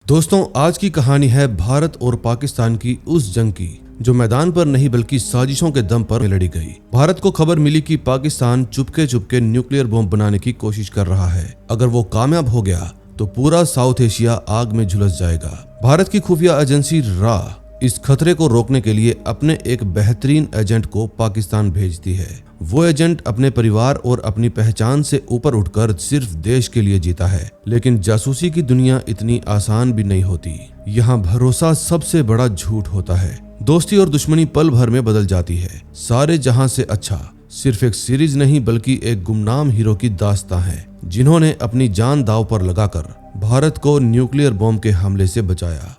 दोस्तों, आज की कहानी है भारत और पाकिस्तान की उस जंग की जो मैदान पर नहीं बल्कि साजिशों के दम पर लड़ी गई। भारत को खबर मिली कि पाकिस्तान चुपके चुपके न्यूक्लियर बॉम्ब बनाने की कोशिश कर रहा है। अगर वो कामयाब हो गया तो पूरा साउथ एशिया आग में झुलस जाएगा। भारत की खुफिया एजेंसी रा इस खतरे को रोकने के लिए अपने एक बेहतरीन एजेंट को पाकिस्तान भेजती है। वो एजेंट अपने परिवार और अपनी पहचान से ऊपर उठकर सिर्फ देश के लिए जीता है। लेकिन जासूसी की दुनिया इतनी आसान भी नहीं होती। यहाँ भरोसा सबसे बड़ा झूठ होता है। दोस्ती और दुश्मनी पल भर में बदल जाती है। सारे जहां से अच्छा सिर्फ एक सीरीज नहीं बल्कि एक गुमनाम हीरो की दास्तां है, जिन्होंने अपनी जान दांव पर लगाकर भारत को न्यूक्लियर बॉम्ब के हमले से बचाया।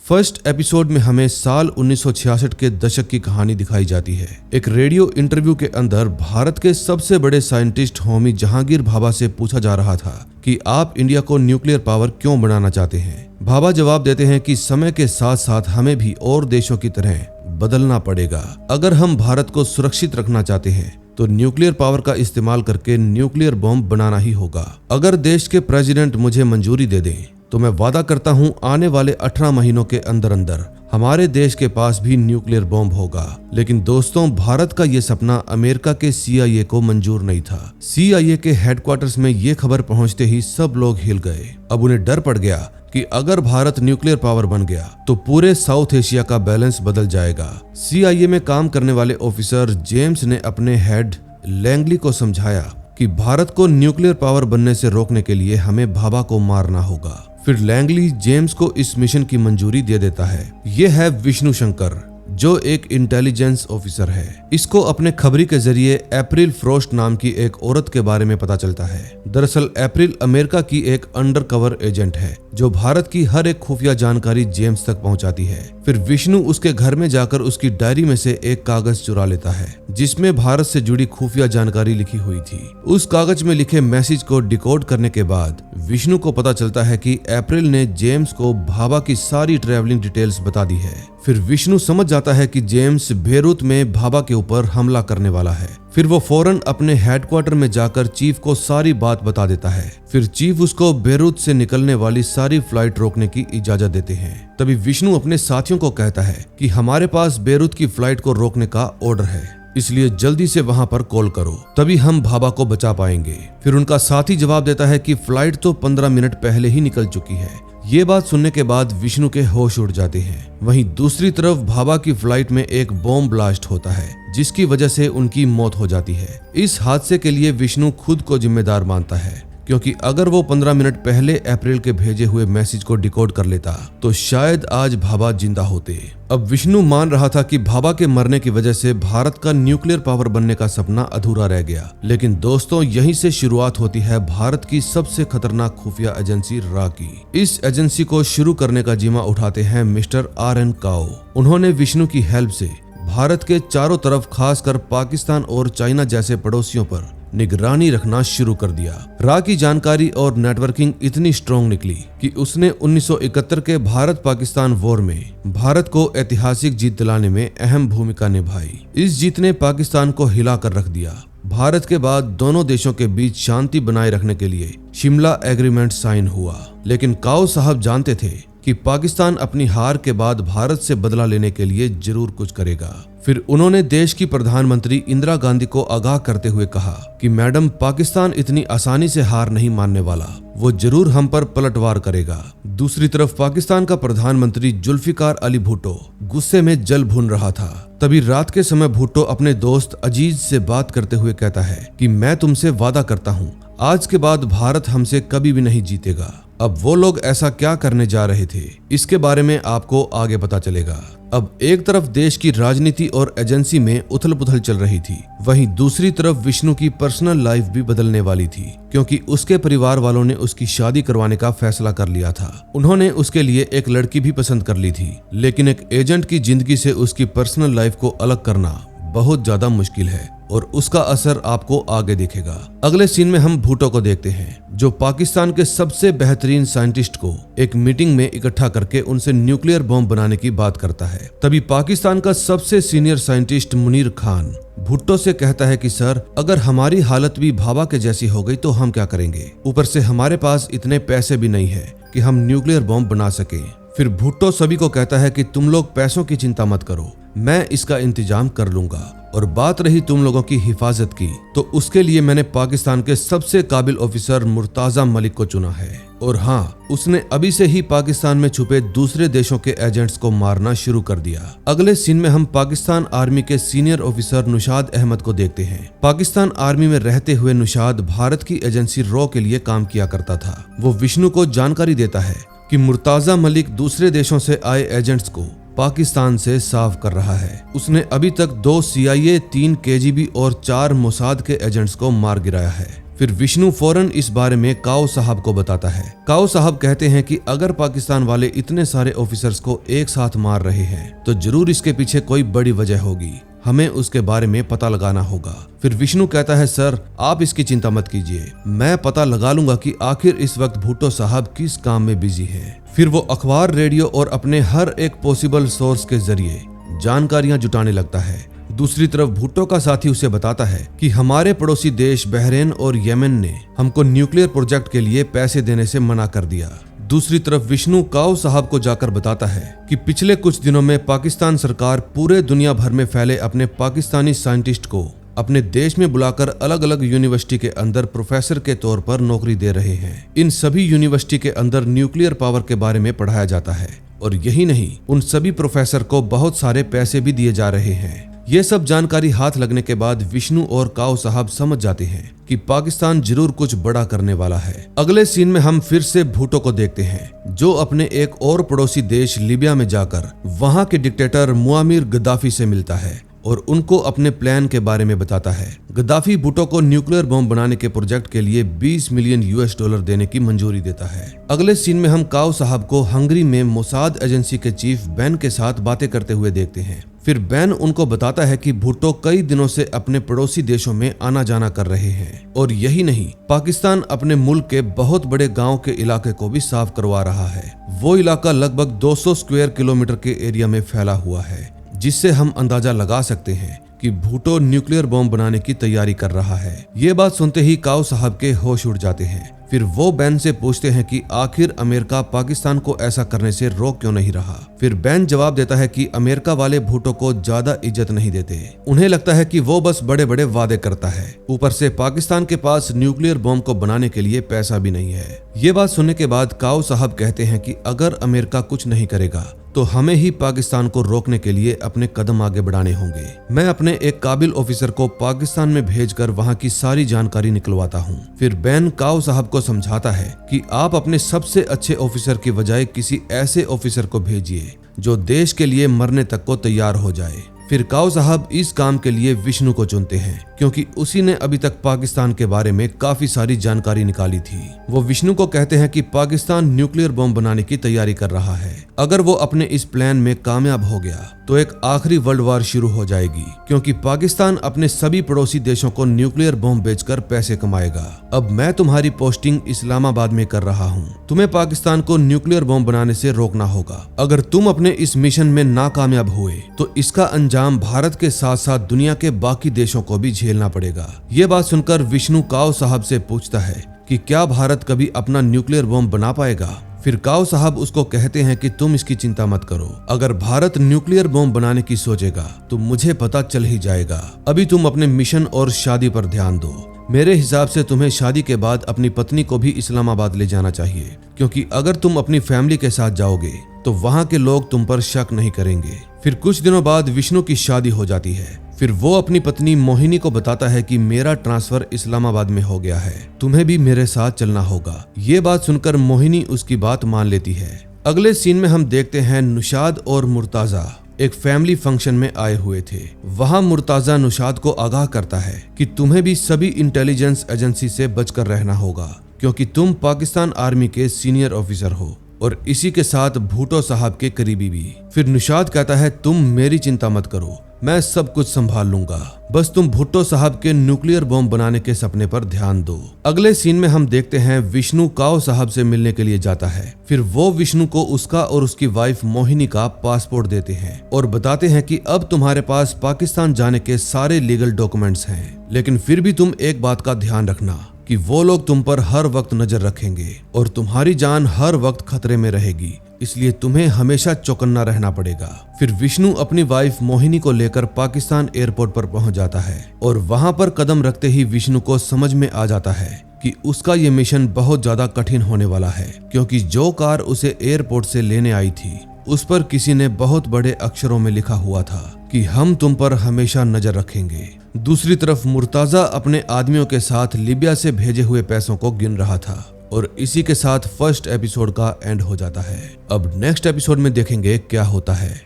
फर्स्ट एपिसोड में हमें साल 1966 के दशक की कहानी दिखाई जाती है। एक रेडियो इंटरव्यू के अंदर भारत के सबसे बड़े साइंटिस्ट होमी जहांगीर भाभा से पूछा जा रहा था कि आप इंडिया को न्यूक्लियर पावर क्यों बनाना चाहते हैं। भाभा जवाब देते हैं कि समय के साथ साथ हमें भी और देशों की तरह बदलना पड़ेगा। अगर हम भारत को सुरक्षित रखना चाहते हैं तो न्यूक्लियर पावर का इस्तेमाल करके न्यूक्लियर बॉम्ब बनाना ही होगा। अगर देश के प्रेसिडेंट मुझे मंजूरी दे दें तो मैं वादा करता हूं आने वाले 18 महीनों के अंदर अंदर हमारे देश के पास भी न्यूक्लियर बॉम्ब होगा। लेकिन दोस्तों, भारत का ये सपना अमेरिका के CIA को मंजूर नहीं था। CIA के हेडक्वार्टर्स में ये खबर पहुंचते ही सब लोग हिल गए। अब उन्हें डर पड़ गया कि अगर भारत न्यूक्लियर पावर बन गया तो पूरे साउथ एशिया का बैलेंस बदल जाएगा। CIA में काम करने वाले ऑफिसर जेम्स ने अपने हेड लैंगली को समझाया कि भारत को न्यूक्लियर पावर बनने से रोकने के लिए हमें भाभा को मारना होगा। फिर लैंगली जेम्स को इस मिशन की मंजूरी दे देता है। ये है विष्णु शंकर, जो एक इंटेलिजेंस ऑफिसर है। इसको अपने खबरी के जरिए अप्रैल फ्रोस्ट नाम की एक औरत के बारे में पता चलता है। दरअसल अप्रैल अमेरिका की एक अंडरकवर एजेंट है जो भारत की हर एक खुफिया जानकारी जेम्स तक पहुंचाती है। फिर विष्णु उसके घर में जाकर उसकी डायरी में से एक कागज चुरा लेता है जिसमें भारत से जुड़ी खुफिया जानकारी लिखी हुई थी। उस कागज में लिखे मैसेज को डिकोड करने के बाद विष्णु को पता चलता है कि अप्रैल ने जेम्स को भाभा की सारी ट्रैवलिंग डिटेल्स बता दी है। फिर विष्णु समझ जाता है कि जेम्स बेरूत में भाभा के ऊपर हमला करने वाला है। फिर वो फौरन अपने हेडक्वार्टर में जाकर चीफ को सारी बात बता देता है। फिर चीफ उसको बेरूत से निकलने वाली सारी फ्लाइट रोकने की इजाजत देते हैं। तभी विष्णु अपने साथियों को कहता है कि हमारे पास बेरूत की फ्लाइट को रोकने का ऑर्डर है, इसलिए जल्दी से वहां पर कॉल करो, तभी हम भाभा को बचा पाएंगे। फिर उनका साथी जवाब देता है कि फ्लाइट तो 15 मिनट पहले ही निकल चुकी है। ये बात सुनने के बाद विष्णु के होश उड़ जाते हैं। वहीं दूसरी तरफ भाभा की फ्लाइट में एक बॉम्ब ब्लास्ट होता है जिसकी वजह से उनकी मौत हो जाती है। इस हादसे के लिए विष्णु खुद को जिम्मेदार मानता है, क्योंकि अगर वो 15 मिनट पहले अप्रैल के भेजे हुए मैसेज को डिकोड कर लेता तो शायद आज भाभा जिंदा होते। अब विष्णु मान रहा था कि भाभा के मरने की वजह से भारत का न्यूक्लियर पावर बनने का सपना अधूरा रह गया। लेकिन दोस्तों, यहीं से शुरुआत होती है भारत की सबसे खतरनाक खुफिया एजेंसी रा की। इस एजेंसी को शुरू करने का जिम्मा उठाते हैं मिस्टर RN काओ। उन्होंने विष्णु की हेल्प से भारत के चारों तरफ खासकर पाकिस्तान और चाइना जैसे पड़ोसियों पर निगरानी रखना शुरू कर दिया। रा की जानकारी और नेटवर्किंग इतनी स्ट्रॉन्ग निकली कि उसने 1971 के भारत पाकिस्तान वॉर में भारत को ऐतिहासिक जीत दिलाने में अहम भूमिका निभाई। इस जीत ने पाकिस्तान को हिला कर रख दिया। भारत के बाद दोनों देशों के बीच शांति बनाए रखने के लिए शिमला एग्रीमेंट साइन हुआ। लेकिन काओ साहब जानते थे कि पाकिस्तान अपनी हार के बाद भारत से बदला लेने के लिए जरूर कुछ करेगा। फिर उन्होंने देश की प्रधानमंत्री इंदिरा गांधी को आगाह करते हुए कहा कि मैडम, पाकिस्तान इतनी आसानी से हार नहीं मानने वाला, वो जरूर हम पर पलटवार करेगा। दूसरी तरफ पाकिस्तान का प्रधानमंत्री जुल्फिकार अली भुट्टो गुस्से में जल भुन रहा था। तभी रात के समय भुट्टो अपने दोस्त अजीज से बात करते हुए कहता है कि मैं तुमसे वादा करता हूँ आज के बाद भारत हमसे कभी भी नहीं जीतेगा। अब वो लोग ऐसा क्या करने जा रहे थे, इसके बारे में आपको आगे पता चलेगा। अब एक तरफ देश की राजनीति और एजेंसी में उथल पुथल चल रही थी, वहीं दूसरी तरफ विष्णु की पर्सनल लाइफ भी बदलने वाली थी, क्योंकि उसके परिवार वालों ने उसकी शादी करवाने का फैसला कर लिया था। उन्होंने उसके लिए एक लड़की भी पसंद कर ली थी, लेकिन एक एजेंट की जिंदगी से उसकी पर्सनल लाइफ को अलग करना बहुत ज्यादा मुश्किल है और उसका असर आपको आगे दिखेगा। अगले सीन में हम भुट्टो को देखते हैं, जो पाकिस्तान के सबसे बेहतरीन साइंटिस्ट को एक मीटिंग में इकट्ठा करके उनसे न्यूक्लियर बॉम्ब बनाने की बात करता है। तभी पाकिस्तान का सबसे सीनियर साइंटिस्ट मुनीर खान भुट्टो से कहता है कि सर, अगर हमारी हालत भी भाभा के जैसी हो गई तो हम क्या करेंगे? ऊपर से हमारे पास इतने पैसे भी नहीं है कि हम न्यूक्लियर बॉम्ब बना सकें। फिर भुट्टो सभी को कहता है कि तुम लोग पैसों की चिंता मत करो, मैं इसका इंतजाम कर लूंगा। और बात रही तुम लोगों की हिफाजत की, तो उसके लिए मैंने पाकिस्तान के सबसे काबिल ऑफिसर मुर्ताजा मलिक को चुना है। और हाँ, उसने अभी से ही पाकिस्तान में छुपे दूसरे देशों के एजेंट्स को मारना शुरू कर दिया। अगले सीन में हम पाकिस्तान आर्मी के सीनियर ऑफिसर नुशाद अहमद को देखते हैं। पाकिस्तान आर्मी में रहते हुए नुशाद भारत की एजेंसी रॉ के लिए काम किया करता था। वो विष्णु को जानकारी देता है कि मुर्ताजा मलिक दूसरे देशों से आए एजेंट्स को पाकिस्तान से साफ कर रहा है। उसने अभी तक 2 CIA, 3 KGB और 4 मोसाद के एजेंट्स को मार गिराया है। फिर विष्णु फौरन इस बारे में काओ साहब को बताता है। काओ साहब कहते हैं कि अगर पाकिस्तान वाले इतने सारे ऑफिसर्स को एक साथ मार रहे हैं तो जरूर इसके पीछे कोई बड़ी वजह होगी, हमें उसके बारे में पता लगाना होगा। फिर विष्णु कहता है, सर आप इसकी चिंता मत कीजिए, मैं पता लगा लूंगा कि आखिर इस वक्त भुट्टो साहब किस काम में बिजी हैं। फिर वो अखबार, रेडियो और अपने हर एक पॉसिबल सोर्स के जरिए जानकारियां जुटाने लगता है। दूसरी तरफ भुट्टो का साथी उसे बताता है कि हमारे पड़ोसी देश बहरीन और यमन ने हमको न्यूक्लियर प्रोजेक्ट के लिए पैसे देने से मना कर दिया। दूसरी तरफ विष्णु काओ साहब को जाकर बताता है कि पिछले कुछ दिनों में पाकिस्तान सरकार पूरे दुनिया भर में फैले अपने पाकिस्तानी साइंटिस्ट को अपने देश में बुलाकर अलग अलग यूनिवर्सिटी के अंदर प्रोफेसर के तौर पर नौकरी दे रहे हैं। इन सभी यूनिवर्सिटी के अंदर न्यूक्लियर पावर के बारे में पढ़ाया जाता है और यही नहीं, उन सभी प्रोफेसर को बहुत सारे पैसे भी दिए जा रहे हैं। ये सब जानकारी हाथ लगने के बाद विष्णु और काओ साहब समझ जाते हैं कि पाकिस्तान जरूर कुछ बड़ा करने वाला है। अगले सीन में हम फिर से भुट्टो को देखते हैं, जो अपने एक और पड़ोसी देश लीबिया में जाकर वहां के डिक्टेटर मुआम्मिर गद्दाफी से मिलता है और उनको अपने प्लान के बारे में बताता है। गद्दाफी भुट्टो को न्यूक्लियर बॉम्ब बनाने के प्रोजेक्ट के लिए $20 मिलियन देने की मंजूरी देता है। अगले सीन में हम काओ साहब को हंगरी में मोसाद एजेंसी के चीफ बैन के साथ बातें करते हुए देखते हैं। फिर बैन उनको बताता है कि भुट्टो कई दिनों से अपने पड़ोसी देशों में आना जाना कर रहे हैं और यही नहीं, पाकिस्तान अपने मुल्क के बहुत बड़े गांव के इलाके को भी साफ करवा रहा है। वो इलाका लगभग 200 स्क्वायर किलोमीटर के एरिया में फैला हुआ है, जिससे हम अंदाजा लगा सकते हैं कि भुट्टो न्यूक्लियर बॉम्ब बनाने की तैयारी कर रहा है। ये बात सुनते ही काओ साहब के होश उड़ जाते हैं। फिर वो बैन से पूछते हैं कि आखिर अमेरिका पाकिस्तान को ऐसा करने से रोक क्यों नहीं रहा। फिर बैन जवाब देता है कि अमेरिका वाले भुट्टो को ज्यादा इज्जत नहीं देते, उन्हें लगता है कि वो बस बड़े बड़े वादे करता है, ऊपर से पाकिस्तान के पास न्यूक्लियर बॉम्ब को बनाने के लिए पैसा भी नहीं है। ये बात सुनने के बाद काओ साहब कहते हैं कि अगर अमेरिका कुछ नहीं करेगा तो हमें ही पाकिस्तान को रोकने के लिए अपने कदम आगे बढ़ाने होंगे। मैं अपने एक काबिल ऑफिसर को पाकिस्तान में भेजकर वहां की सारी जानकारी निकलवाता हूं। फिर बैन काओ साहब को समझाता है कि आप अपने सबसे अच्छे ऑफिसर की बजाय किसी ऐसे ऑफिसर को भेजिए जो देश के लिए मरने तक को तैयार हो जाए। फिर काओ साहब इस काम के लिए विष्णु को चुनते हैं, क्योंकि उसी ने अभी तक पाकिस्तान के बारे में काफी सारी जानकारी निकाली थी। वो विष्णु को कहते हैं कि पाकिस्तान न्यूक्लियर बॉम्ब बनाने की तैयारी कर रहा है। अगर वो अपने इस प्लान में कामयाब हो गया तो एक आखिरी वर्ल्ड वार शुरू हो जाएगी, क्योंकि पाकिस्तान अपने सभी पड़ोसी देशों को न्यूक्लियर बॉम्ब बेचकर पैसे कमाएगा। अब मैं तुम्हारी पोस्टिंग इस्लामाबाद में कर रहा हूँ, तुम्हें पाकिस्तान को न्यूक्लियर बॉम्ब बनाने से रोकना होगा। अगर तुम अपने इस मिशन में नाकामयाब हुए तो इसका अंजाम भारत के साथ साथ दुनिया के बाकी देशों को भी झेलना पड़ेगा। ये बात सुनकर विष्णु काओ साहब से पूछता है कि क्या भारत कभी अपना न्यूक्लियर बॉम्ब बना पाएगा। फिर काओ साहब उसको कहते हैं कि तुम इसकी चिंता मत करो, अगर भारत न्यूक्लियर बॉम्ब बनाने की सोचेगा तो मुझे पता चल ही जाएगा। अभी तुम अपने मिशन और शादी पर ध्यान दो। मेरे हिसाब से तुम्हें शादी के बाद अपनी पत्नी को भी इस्लामाबाद ले जाना चाहिए, क्योंकि अगर तुम अपनी फैमिली के साथ जाओगे तो वहाँ के लोग तुम पर शक नहीं करेंगे। फिर कुछ दिनों बाद विष्णु की शादी हो जाती है। फिर वो अपनी पत्नी मोहिनी को बताता है कि मेरा ट्रांसफर इस्लामाबाद में हो गया है, तुम्हें भी मेरे साथ चलना होगा। ये बात सुनकर मोहिनी उसकी बात मान लेती है। अगले सीन में हम देखते हैं नुशाद और मुर्ताजा एक फैमिली फंक्शन में आए हुए थे। वहां मुर्ताजा नुशाद को आगाह करता है कि तुम्हें भी सभी इंटेलिजेंस एजेंसी से बचकर रहना होगा, क्योंकि तुम पाकिस्तान आर्मी के सीनियर ऑफिसर हो और इसी के साथ भुट्टो साहब के करीबी भी। फिर नुशाद कहता है तुम मेरी चिंता मत करो, मैं सब कुछ संभाल लूंगा, बस तुम भुट्टो साहब के न्यूक्लियर बॉम्ब बनाने के सपने पर ध्यान दो। अगले सीन में हम देखते हैं विष्णु काओ साहब से मिलने के लिए जाता है। फिर वो विष्णु को उसका और उसकी वाइफ मोहिनी का पासपोर्ट देते हैं और बताते हैं कि अब तुम्हारे पास पाकिस्तान जाने के सारे लीगल डॉक्यूमेंट्स हैं, लेकिन फिर भी तुम एक बात का ध्यान रखना कि वो लोग तुम पर हर वक्त नजर रखेंगे और तुम्हारी जान हर वक्त खतरे में रहेगी, इसलिए तुम्हें हमेशा चौकन्ना रहना पड़ेगा। फिर विष्णु अपनी वाइफ मोहिनी को लेकर पाकिस्तान एयरपोर्ट पर पहुंच जाता है और वहां पर कदम रखते ही विष्णु को समझ में आ जाता है कि उसका ये मिशन बहुत ज्यादा कठिन होने वाला है, क्योंकि जो कार उसे एयरपोर्ट से लेने आई थी उस पर किसी ने बहुत बड़े अक्षरों में लिखा हुआ था कि हम तुम पर हमेशा नजर रखेंगे। दूसरी तरफ मुर्ताजा अपने आदमियों के साथ लीबिया से भेजे हुए पैसों को गिन रहा था और इसी के साथ फर्स्ट एपिसोड का एंड हो जाता है। अब नेक्स्ट एपिसोड में देखेंगे क्या होता है।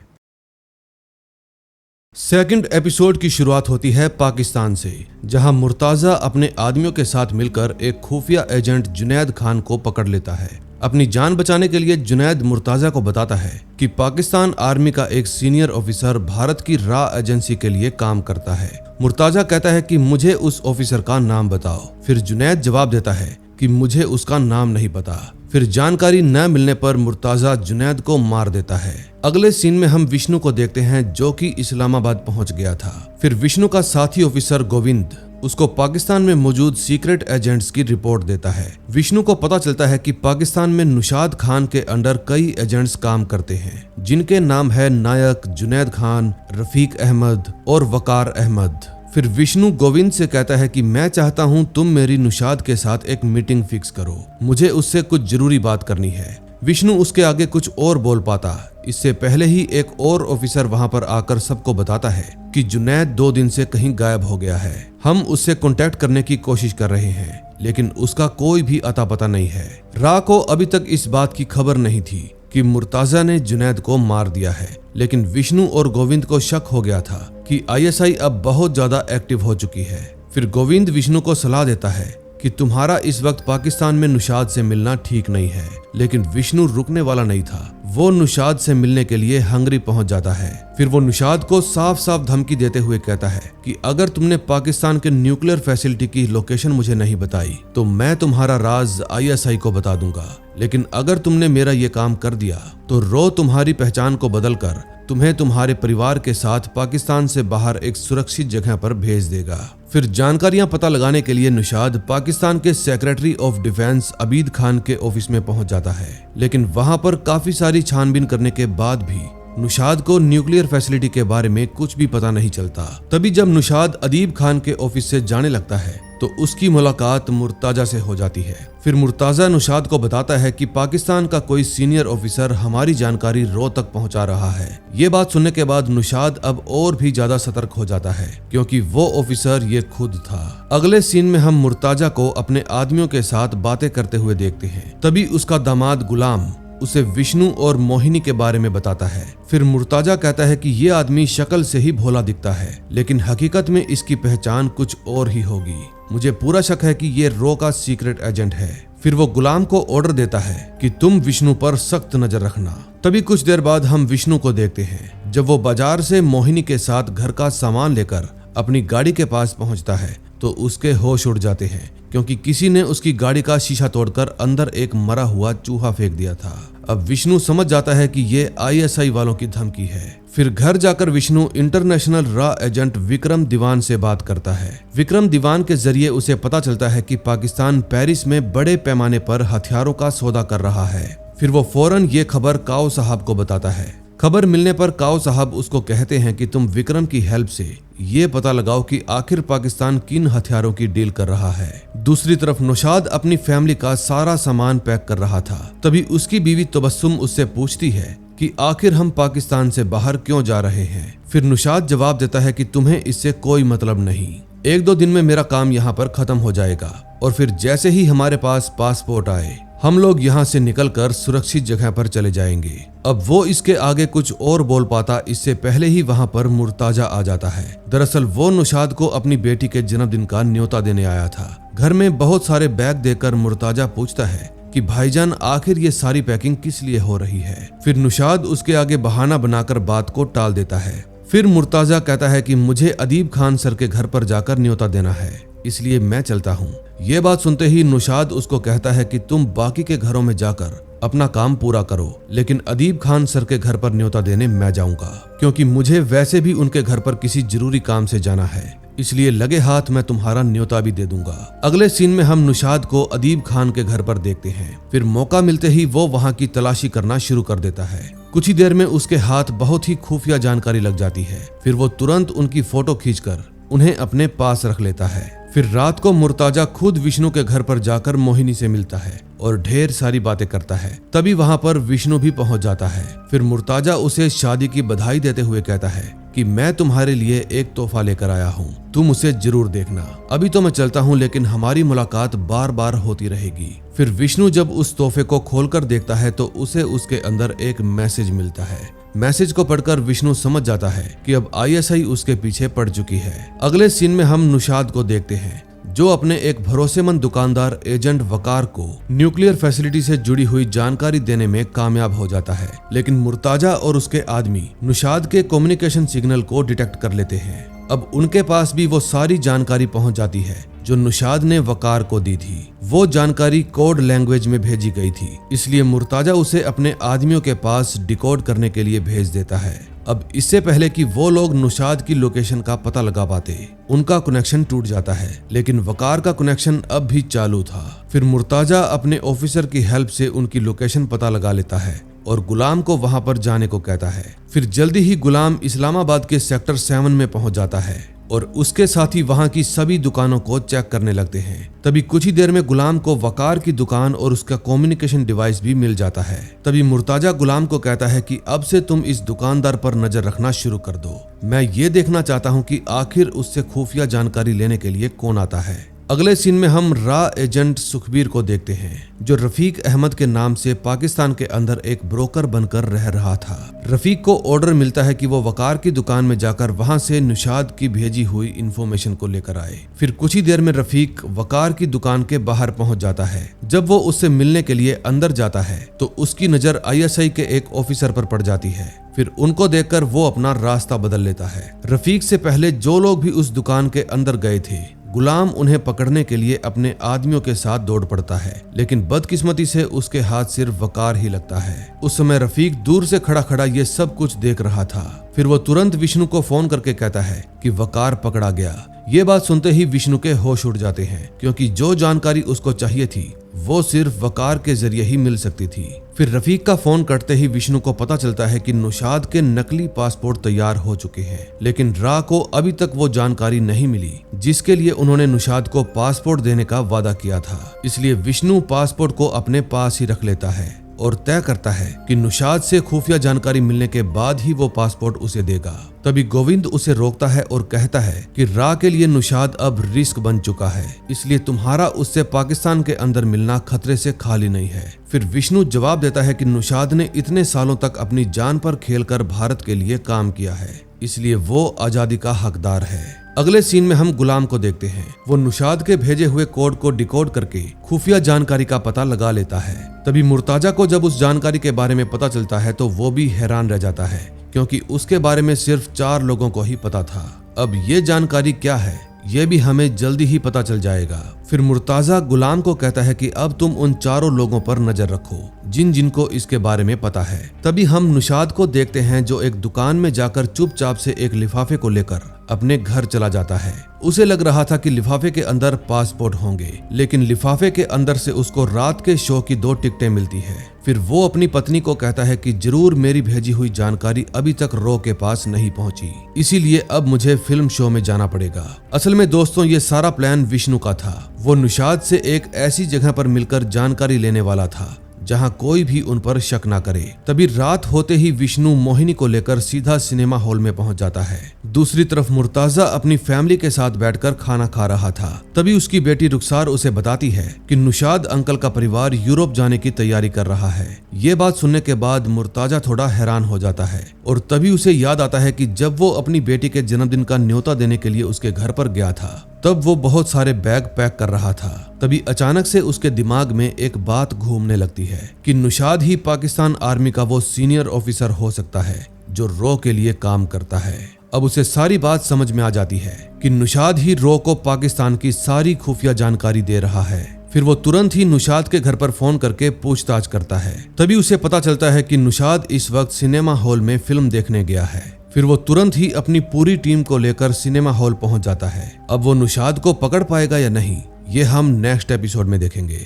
सेकंड एपिसोड की शुरुआत होती है पाकिस्तान से, जहां मुर्ताजा अपने आदमियों के साथ मिलकर एक खुफिया एजेंट जुनैद खान को पकड़ लेता है। अपनी जान बचाने के लिए जुनैद मुर्ताजा को बताता है कि पाकिस्तान आर्मी का एक सीनियर ऑफिसर भारत की रॉ एजेंसी के लिए काम करता है। मुर्ताजा कहता है कि मुझे उस ऑफिसर का नाम बताओ। फिर जुनैद जवाब देता है कि मुझे उसका नाम नहीं पता। फिर जानकारी न मिलने पर मुर्ताजा जुनैद को मार देता है। अगले सीन में हम विष्णु को देखते हैं जो कि इस्लामाबाद पहुंच गया था। फिर विष्णु का साथी ऑफिसर गोविंद उसको पाकिस्तान में मौजूद सीक्रेट एजेंट्स की रिपोर्ट देता है। विष्णु को पता चलता है कि पाकिस्तान में नुशाद खान के अंडर कई एजेंट्स काम करते हैं, जिनके नाम है नायक, जुनैद खान, रफीक अहमद और वकार अहमद। फिर विष्णु गोविंद से कहता है कि मैं चाहता हूं तुम मेरी नुशाद के साथ एक मीटिंग फिक्स करो, मुझे उससे कुछ जरूरी बात करनी है। विष्णु उसके आगे कुछ और बोल पाता, इससे पहले ही एक और ऑफिसर वहां पर आकर सबको बताता है कि जुनैद 2 दिन से कहीं गायब हो गया है। हम उससे कांटेक्ट करने की कोशिश कर रहे हैं, लेकिन उसका कोई भी अता पता नहीं है। रा को अभी तक इस बात की खबर नहीं थी कि मुर्ताजा ने जुनैद को मार दिया है, लेकिन विष्णु और गोविंद को शक हो गया था कि आईएसआई अब बहुत ज्यादा एक्टिव हो चुकी है। फिर गोविंद विष्णु को सलाह देता है कि तुम्हारा इस वक्त पाकिस्तान में नुशाद से मिलना ठीक नहीं है, लेकिन विष्णु रुकने वाला नहीं था। वो नुशाद से मिलने के लिए हंगरी पहुंच जाता है। फिर वो नुशाद को साफ साफ धमकी देते हुए कहता है कि अगर तुमने पाकिस्तान के न्यूक्लियर फैसिलिटी की लोकेशन मुझे नहीं बताई तो मैं तुम्हारा राज आईएसआई को बता दूंगा, लेकिन अगर तुमने मेरा ये काम कर दिया तो रो तुम्हारी पहचान को बदलकर तुम्हें तुम्हारे परिवार के साथ पाकिस्तान से बाहर एक सुरक्षित जगह पर भेज देगा। फिर जानकारियां पता लगाने के लिए नुशाद पाकिस्तान के secretary of defence Abid Khan के ऑफिस में पहुंच जाता है, लेकिन वहां पर काफी सारी छानबीन करने के बाद भी नुशाद को न्यूक्लियर फैसिलिटी के बारे में कुछ भी पता नहीं चलता। तभी जब नुशाद अदीब खान के ऑफिस से जाने लगता है तो उसकी मुलाकात मुर्ताजा से हो जाती है। फिर मुर्ताजा नुशाद को बताता है कि पाकिस्तान का कोई सीनियर ऑफिसर हमारी जानकारी रो तक पहुंचा रहा है। ये बात सुनने के बाद नुशाद अब और भी ज्यादा सतर्क हो जाता है, क्योंकि वो ऑफिसर ये खुद था। अगले सीन में हम मुर्ताजा को अपने आदमियों के साथ बातें करते हुए देखते हैं। तभी उसका दामाद गुलाम उसे विष्णु और मोहिनी के बारे में बताता है। फिर मुर्ताजा कहता है कि ये आदमी शक्ल से ही भोला दिखता है, लेकिन हकीकत में इसकी पहचान कुछ और ही होगी। मुझे पूरा शक है कि ये रो का सीक्रेट एजेंट है। फिर वो गुलाम को ऑर्डर देता है कि तुम विष्णु पर सख्त नजर रखना। तभी कुछ देर बाद हम विष्णु को देखते हैं जब वो बाजार से मोहिनी के साथ घर का सामान लेकर अपनी गाड़ी के पास पहुंचता है तो उसके होश उड़ जाते हैं, क्योंकि किसी ने उसकी गाड़ी का शीशा तोड़कर अंदर एक मरा हुआ चूहा फेंक दिया था। अब विष्णु समझ जाता है कि ये आईएसआई वालों की धमकी है। फिर घर जाकर विष्णु इंटरनेशनल रॉ एजेंट विक्रम दीवान से बात करता है। विक्रम दीवान के जरिए उसे पता चलता है कि पाकिस्तान पेरिस में बड़े पैमाने पर हथियारों का सौदा कर रहा है। फिर वो फौरन ये खबर काओ साहब को बताता है। खबर मिलने पर काओ साहब उसको कहते हैं कि तुम विक्रम की हेल्प से ये पता लगाओ कि आखिर पाकिस्तान किन हथियारों की डील कर रहा है। दूसरी तरफ नुशाद अपनी फैमिली का सारा सामान पैक कर रहा था। तभी उसकी बीवी तबस्सुम उससे पूछती है कि आखिर हम पाकिस्तान से बाहर क्यों जा रहे हैं। फिर नुशाद जवाब देता है कि तुम्हें इससे कोई मतलब नहीं, 1-2 दिन में मेरा काम यहाँ पर खत्म हो जाएगा और फिर जैसे ही हमारे पास पासपोर्ट आए हम लोग यहाँ से निकलकर सुरक्षित जगह पर चले जाएंगे। अब वो इसके आगे कुछ और बोल पाता इससे पहले ही वहाँ पर मुर्ताजा आ जाता है। दरअसल वो नुशाद को अपनी बेटी के जन्मदिन का न्योता देने आया था। घर में बहुत सारे बैग देकर मुर्ताजा पूछता है कि भाईजान आखिर ये सारी पैकिंग किस लिए हो रही है। फिर नुशाद उसके आगे बहाना बनाकर बात को टाल देता है। फिर मुर्ताजा कहता है कि मुझे अदीब खान सर के घर पर जाकर न्योता देना है, इसलिए मैं चलता हूँ। ये बात सुनते ही नुशाद उसको कहता है कि तुम बाकी के घरों में जाकर अपना काम पूरा करो, लेकिन अदीब खान सर के घर पर न्योता देने मैं जाऊंगा, क्योंकि मुझे वैसे भी उनके घर पर किसी जरूरी काम से जाना है, इसलिए लगे हाथ मैं तुम्हारा न्योता भी दे दूंगा। अगले सीन में हम नुशाद को अदीब खान के घर पर देखते हैं। फिर मौका मिलते ही वो वहाँ की तलाशी करना शुरू कर देता है। कुछ ही देर में उसके हाथ बहुत ही खुफिया जानकारी लग जाती है। फिर वो तुरंत उनकी फोटो खींचकर उन्हें अपने पास रख लेता है। फिर रात को मुर्ताजा खुद विष्णु के घर पर जाकर मोहिनी से मिलता है और ढेर सारी बातें करता है। तभी वहाँ पर विष्णु भी पहुँच जाता है। फिर मुर्ताजा उसे शादी की बधाई देते हुए कहता है कि मैं तुम्हारे लिए एक तोहफा लेकर आया हूँ, तुम उसे जरूर देखना। अभी तो मैं चलता हूँ, लेकिन हमारी मुलाकात बार बार होती रहेगी। फिर विष्णु जब उस तोहफे को खोलकर देखता है तो उसे उसके अंदर एक मैसेज मिलता है। मैसेज को पढ़कर विष्णु समझ जाता है कि अब ISI उसके पीछे पड़ चुकी है। अगले सीन में हम नुशाद को देखते हैं, जो अपने एक भरोसेमंद दुकानदार एजेंट वकार को न्यूक्लियर फैसिलिटी से जुड़ी हुई जानकारी देने में कामयाब हो जाता है। लेकिन मुर्ताजा और उसके आदमी नुशाद के कम्युनिकेशन सिग्नल को डिटेक्ट कर लेते हैं। अब उनके पास भी वो सारी जानकारी पहुंच जाती है जो नुशाद ने वकार को दी थी। वो जानकारी कोड लैंग्वेज में भेजी गई थी, इसलिए मुर्ताजा उसे अपने आदमियों के पास डिकोड करने के लिए भेज देता है। अब इससे पहले कि वो लोग नुशाद की लोकेशन का पता लगा पाते, उनका कनेक्शन टूट जाता है, लेकिन वकार का कनेक्शन अब भी चालू था। फिर मुर्ताजा अपने ऑफिसर की हेल्प से उनकी लोकेशन पता लगा लेता है और गुलाम को वहां पर जाने को कहता है। फिर जल्दी ही गुलाम इस्लामाबाद के सेक्टर 7 में पहुंच जाता है और उसके साथ ही वहां की सभी दुकानों को चेक करने लगते हैं। तभी कुछ ही देर में गुलाम को वकार की दुकान और उसका कम्युनिकेशन डिवाइस भी मिल जाता है। तभी मुर्ताजा गुलाम को कहता है कि अब से तुम इस दुकानदार पर नजर रखना शुरू कर दो। मैं ये देखना चाहता हूँ कि आखिर उससे खुफिया जानकारी लेने के लिए कौन आता है। अगले सीन में हम रा एजेंट सुखबीर को देखते हैं, जो रफीक अहमद के नाम से पाकिस्तान के अंदर एक ब्रोकर बनकर रह रहा था। रफीक को ऑर्डर मिलता है कि वो वकार की दुकान में जाकर वहां से नुशाद की भेजी हुई इंफॉर्मेशन को लेकर आए। फिर कुछ ही देर में रफीक वकार की दुकान के बाहर पहुंच जाता है। जब वो उससे मिलने के लिए अंदर जाता है तो उसकी नजर ISI के एक ऑफिसर पर पड़ जाती है। फिर उनको देखकर वो अपना रास्ता बदल लेता है। रफीक से पहले जो लोग भी उस दुकान के अंदर गए थे, गुलाम उन्हें पकड़ने के लिए अपने आदमियों के साथ दौड़ पड़ता है, लेकिन बदकिस्मती से उसके हाथ सिर्फ वकार ही लगता है। उस समय रफीक दूर से खड़ा खड़ा ये सब कुछ देख रहा था। फिर वो तुरंत विष्णु को फोन करके कहता है कि वकार पकड़ा गया। ये बात सुनते ही विष्णु के होश उड़ जाते हैं, क्योंकि जो जानकारी उसको चाहिए थी वो सिर्फ वकार के जरिए ही मिल सकती थी। फिर रफीक का फोन कटते ही विष्णु को पता चलता है कि नुशाद के नकली पासपोर्ट तैयार हो चुके हैं, लेकिन रा को अभी तक वो जानकारी नहीं मिली जिसके लिए उन्होंने नुशाद को पासपोर्ट देने का वादा किया था। इसलिए विष्णु पासपोर्ट को अपने पास ही रख लेता है और तय करता है कि नुशाद से खुफिया जानकारी मिलने के बाद ही वो पासपोर्ट उसे देगा। तभी गोविंद उसे रोकता है और कहता है कि रा के लिए नुशाद अब रिस्क बन चुका है, इसलिए तुम्हारा उससे पाकिस्तान के अंदर मिलना खतरे से खाली नहीं है। फिर विष्णु जवाब देता है कि नुशाद ने इतने सालों तक अपनी जान पर खेलकर भारत के लिए काम किया है, इसलिए वो आजादी का हकदार है। अगले सीन में हम गुलाम को देखते हैं। वो नुशाद के भेजे हुए कोड को डिकोड करके खुफिया जानकारी का पता लगा लेता है। तभी मुर्ताजा को जब उस जानकारी के बारे में पता चलता है तो वो भी हैरान रह जाता है, क्योंकि उसके बारे में सिर्फ 4 लोगों को ही पता था। अब ये जानकारी क्या है ये भी हमें जल्दी ही पता चल जाएगा। फिर मुर्ताजा गुलाम को कहता है कि अब तुम उन 4 लोगों पर नजर रखो जिन जिनको इसके बारे में पता है। तभी हम नुशाद को देखते हैं, जो एक दुकान में जाकर चुपचाप से एक लिफाफे को लेकर अपने घर चला जाता है। उसे लग रहा था कि लिफाफे के अंदर पासपोर्ट होंगे, लेकिन लिफाफे के अंदर से उसको रात के शो की 2 टिकटें मिलती है। फिर वो अपनी पत्नी को कहता है कि जरूर मेरी भेजी हुई जानकारी अभी तक रो के पास नहीं पहुंची, इसीलिए अब मुझे फिल्म शो में जाना पड़ेगा। असल में दोस्तों, ये सारा प्लान विष्णु का था। वो नुशाद से एक ऐसी जगह पर मिलकर जानकारी लेने वाला था जहां कोई भी उन पर शक ना करे। तभी रात होते ही विष्णु मोहिनी को लेकर सीधा सिनेमा हॉल में पहुंच जाता है। दूसरी तरफ मुर्ताजा अपनी फैमिली के साथ बैठकर खाना खा रहा था। तभी उसकी बेटी रुखसार उसे बताती है कि नुशाद अंकल का परिवार यूरोप जाने की तैयारी कर रहा है। ये बात सुनने के बाद मुर्ताजा थोड़ा हैरान हो जाता है और तभी उसे याद आता है कि जब वो अपनी बेटी के जन्मदिन का न्योता देने के लिए उसके घर पर गया था तब वो बहुत सारे बैग पैक कर रहा था। तभी अचानक से उसके दिमाग में एक बात घूमने लगती है कि नुशाद ही पाकिस्तान आर्मी का वो सीनियर ऑफिसर हो सकता है जो रो के लिए काम करता है। अब उसे सारी बात समझ में आ जाती है कि नुशाद ही रो को पाकिस्तान की सारी खुफिया जानकारी दे रहा है। फिर वो तुरंत ही नुशाद के घर पर फोन करके पूछताछ करता है। तभी उसे पता चलता है कि नुशाद इस वक्त सिनेमा हॉल में फिल्म देखने गया है। फिर वो तुरंत ही अपनी पूरी टीम को लेकर सिनेमा हॉल पहुंच जाता है। अब वो नुशाद को पकड़ पाएगा या नहीं, ये हम नेक्स्ट एपिसोड में देखेंगे।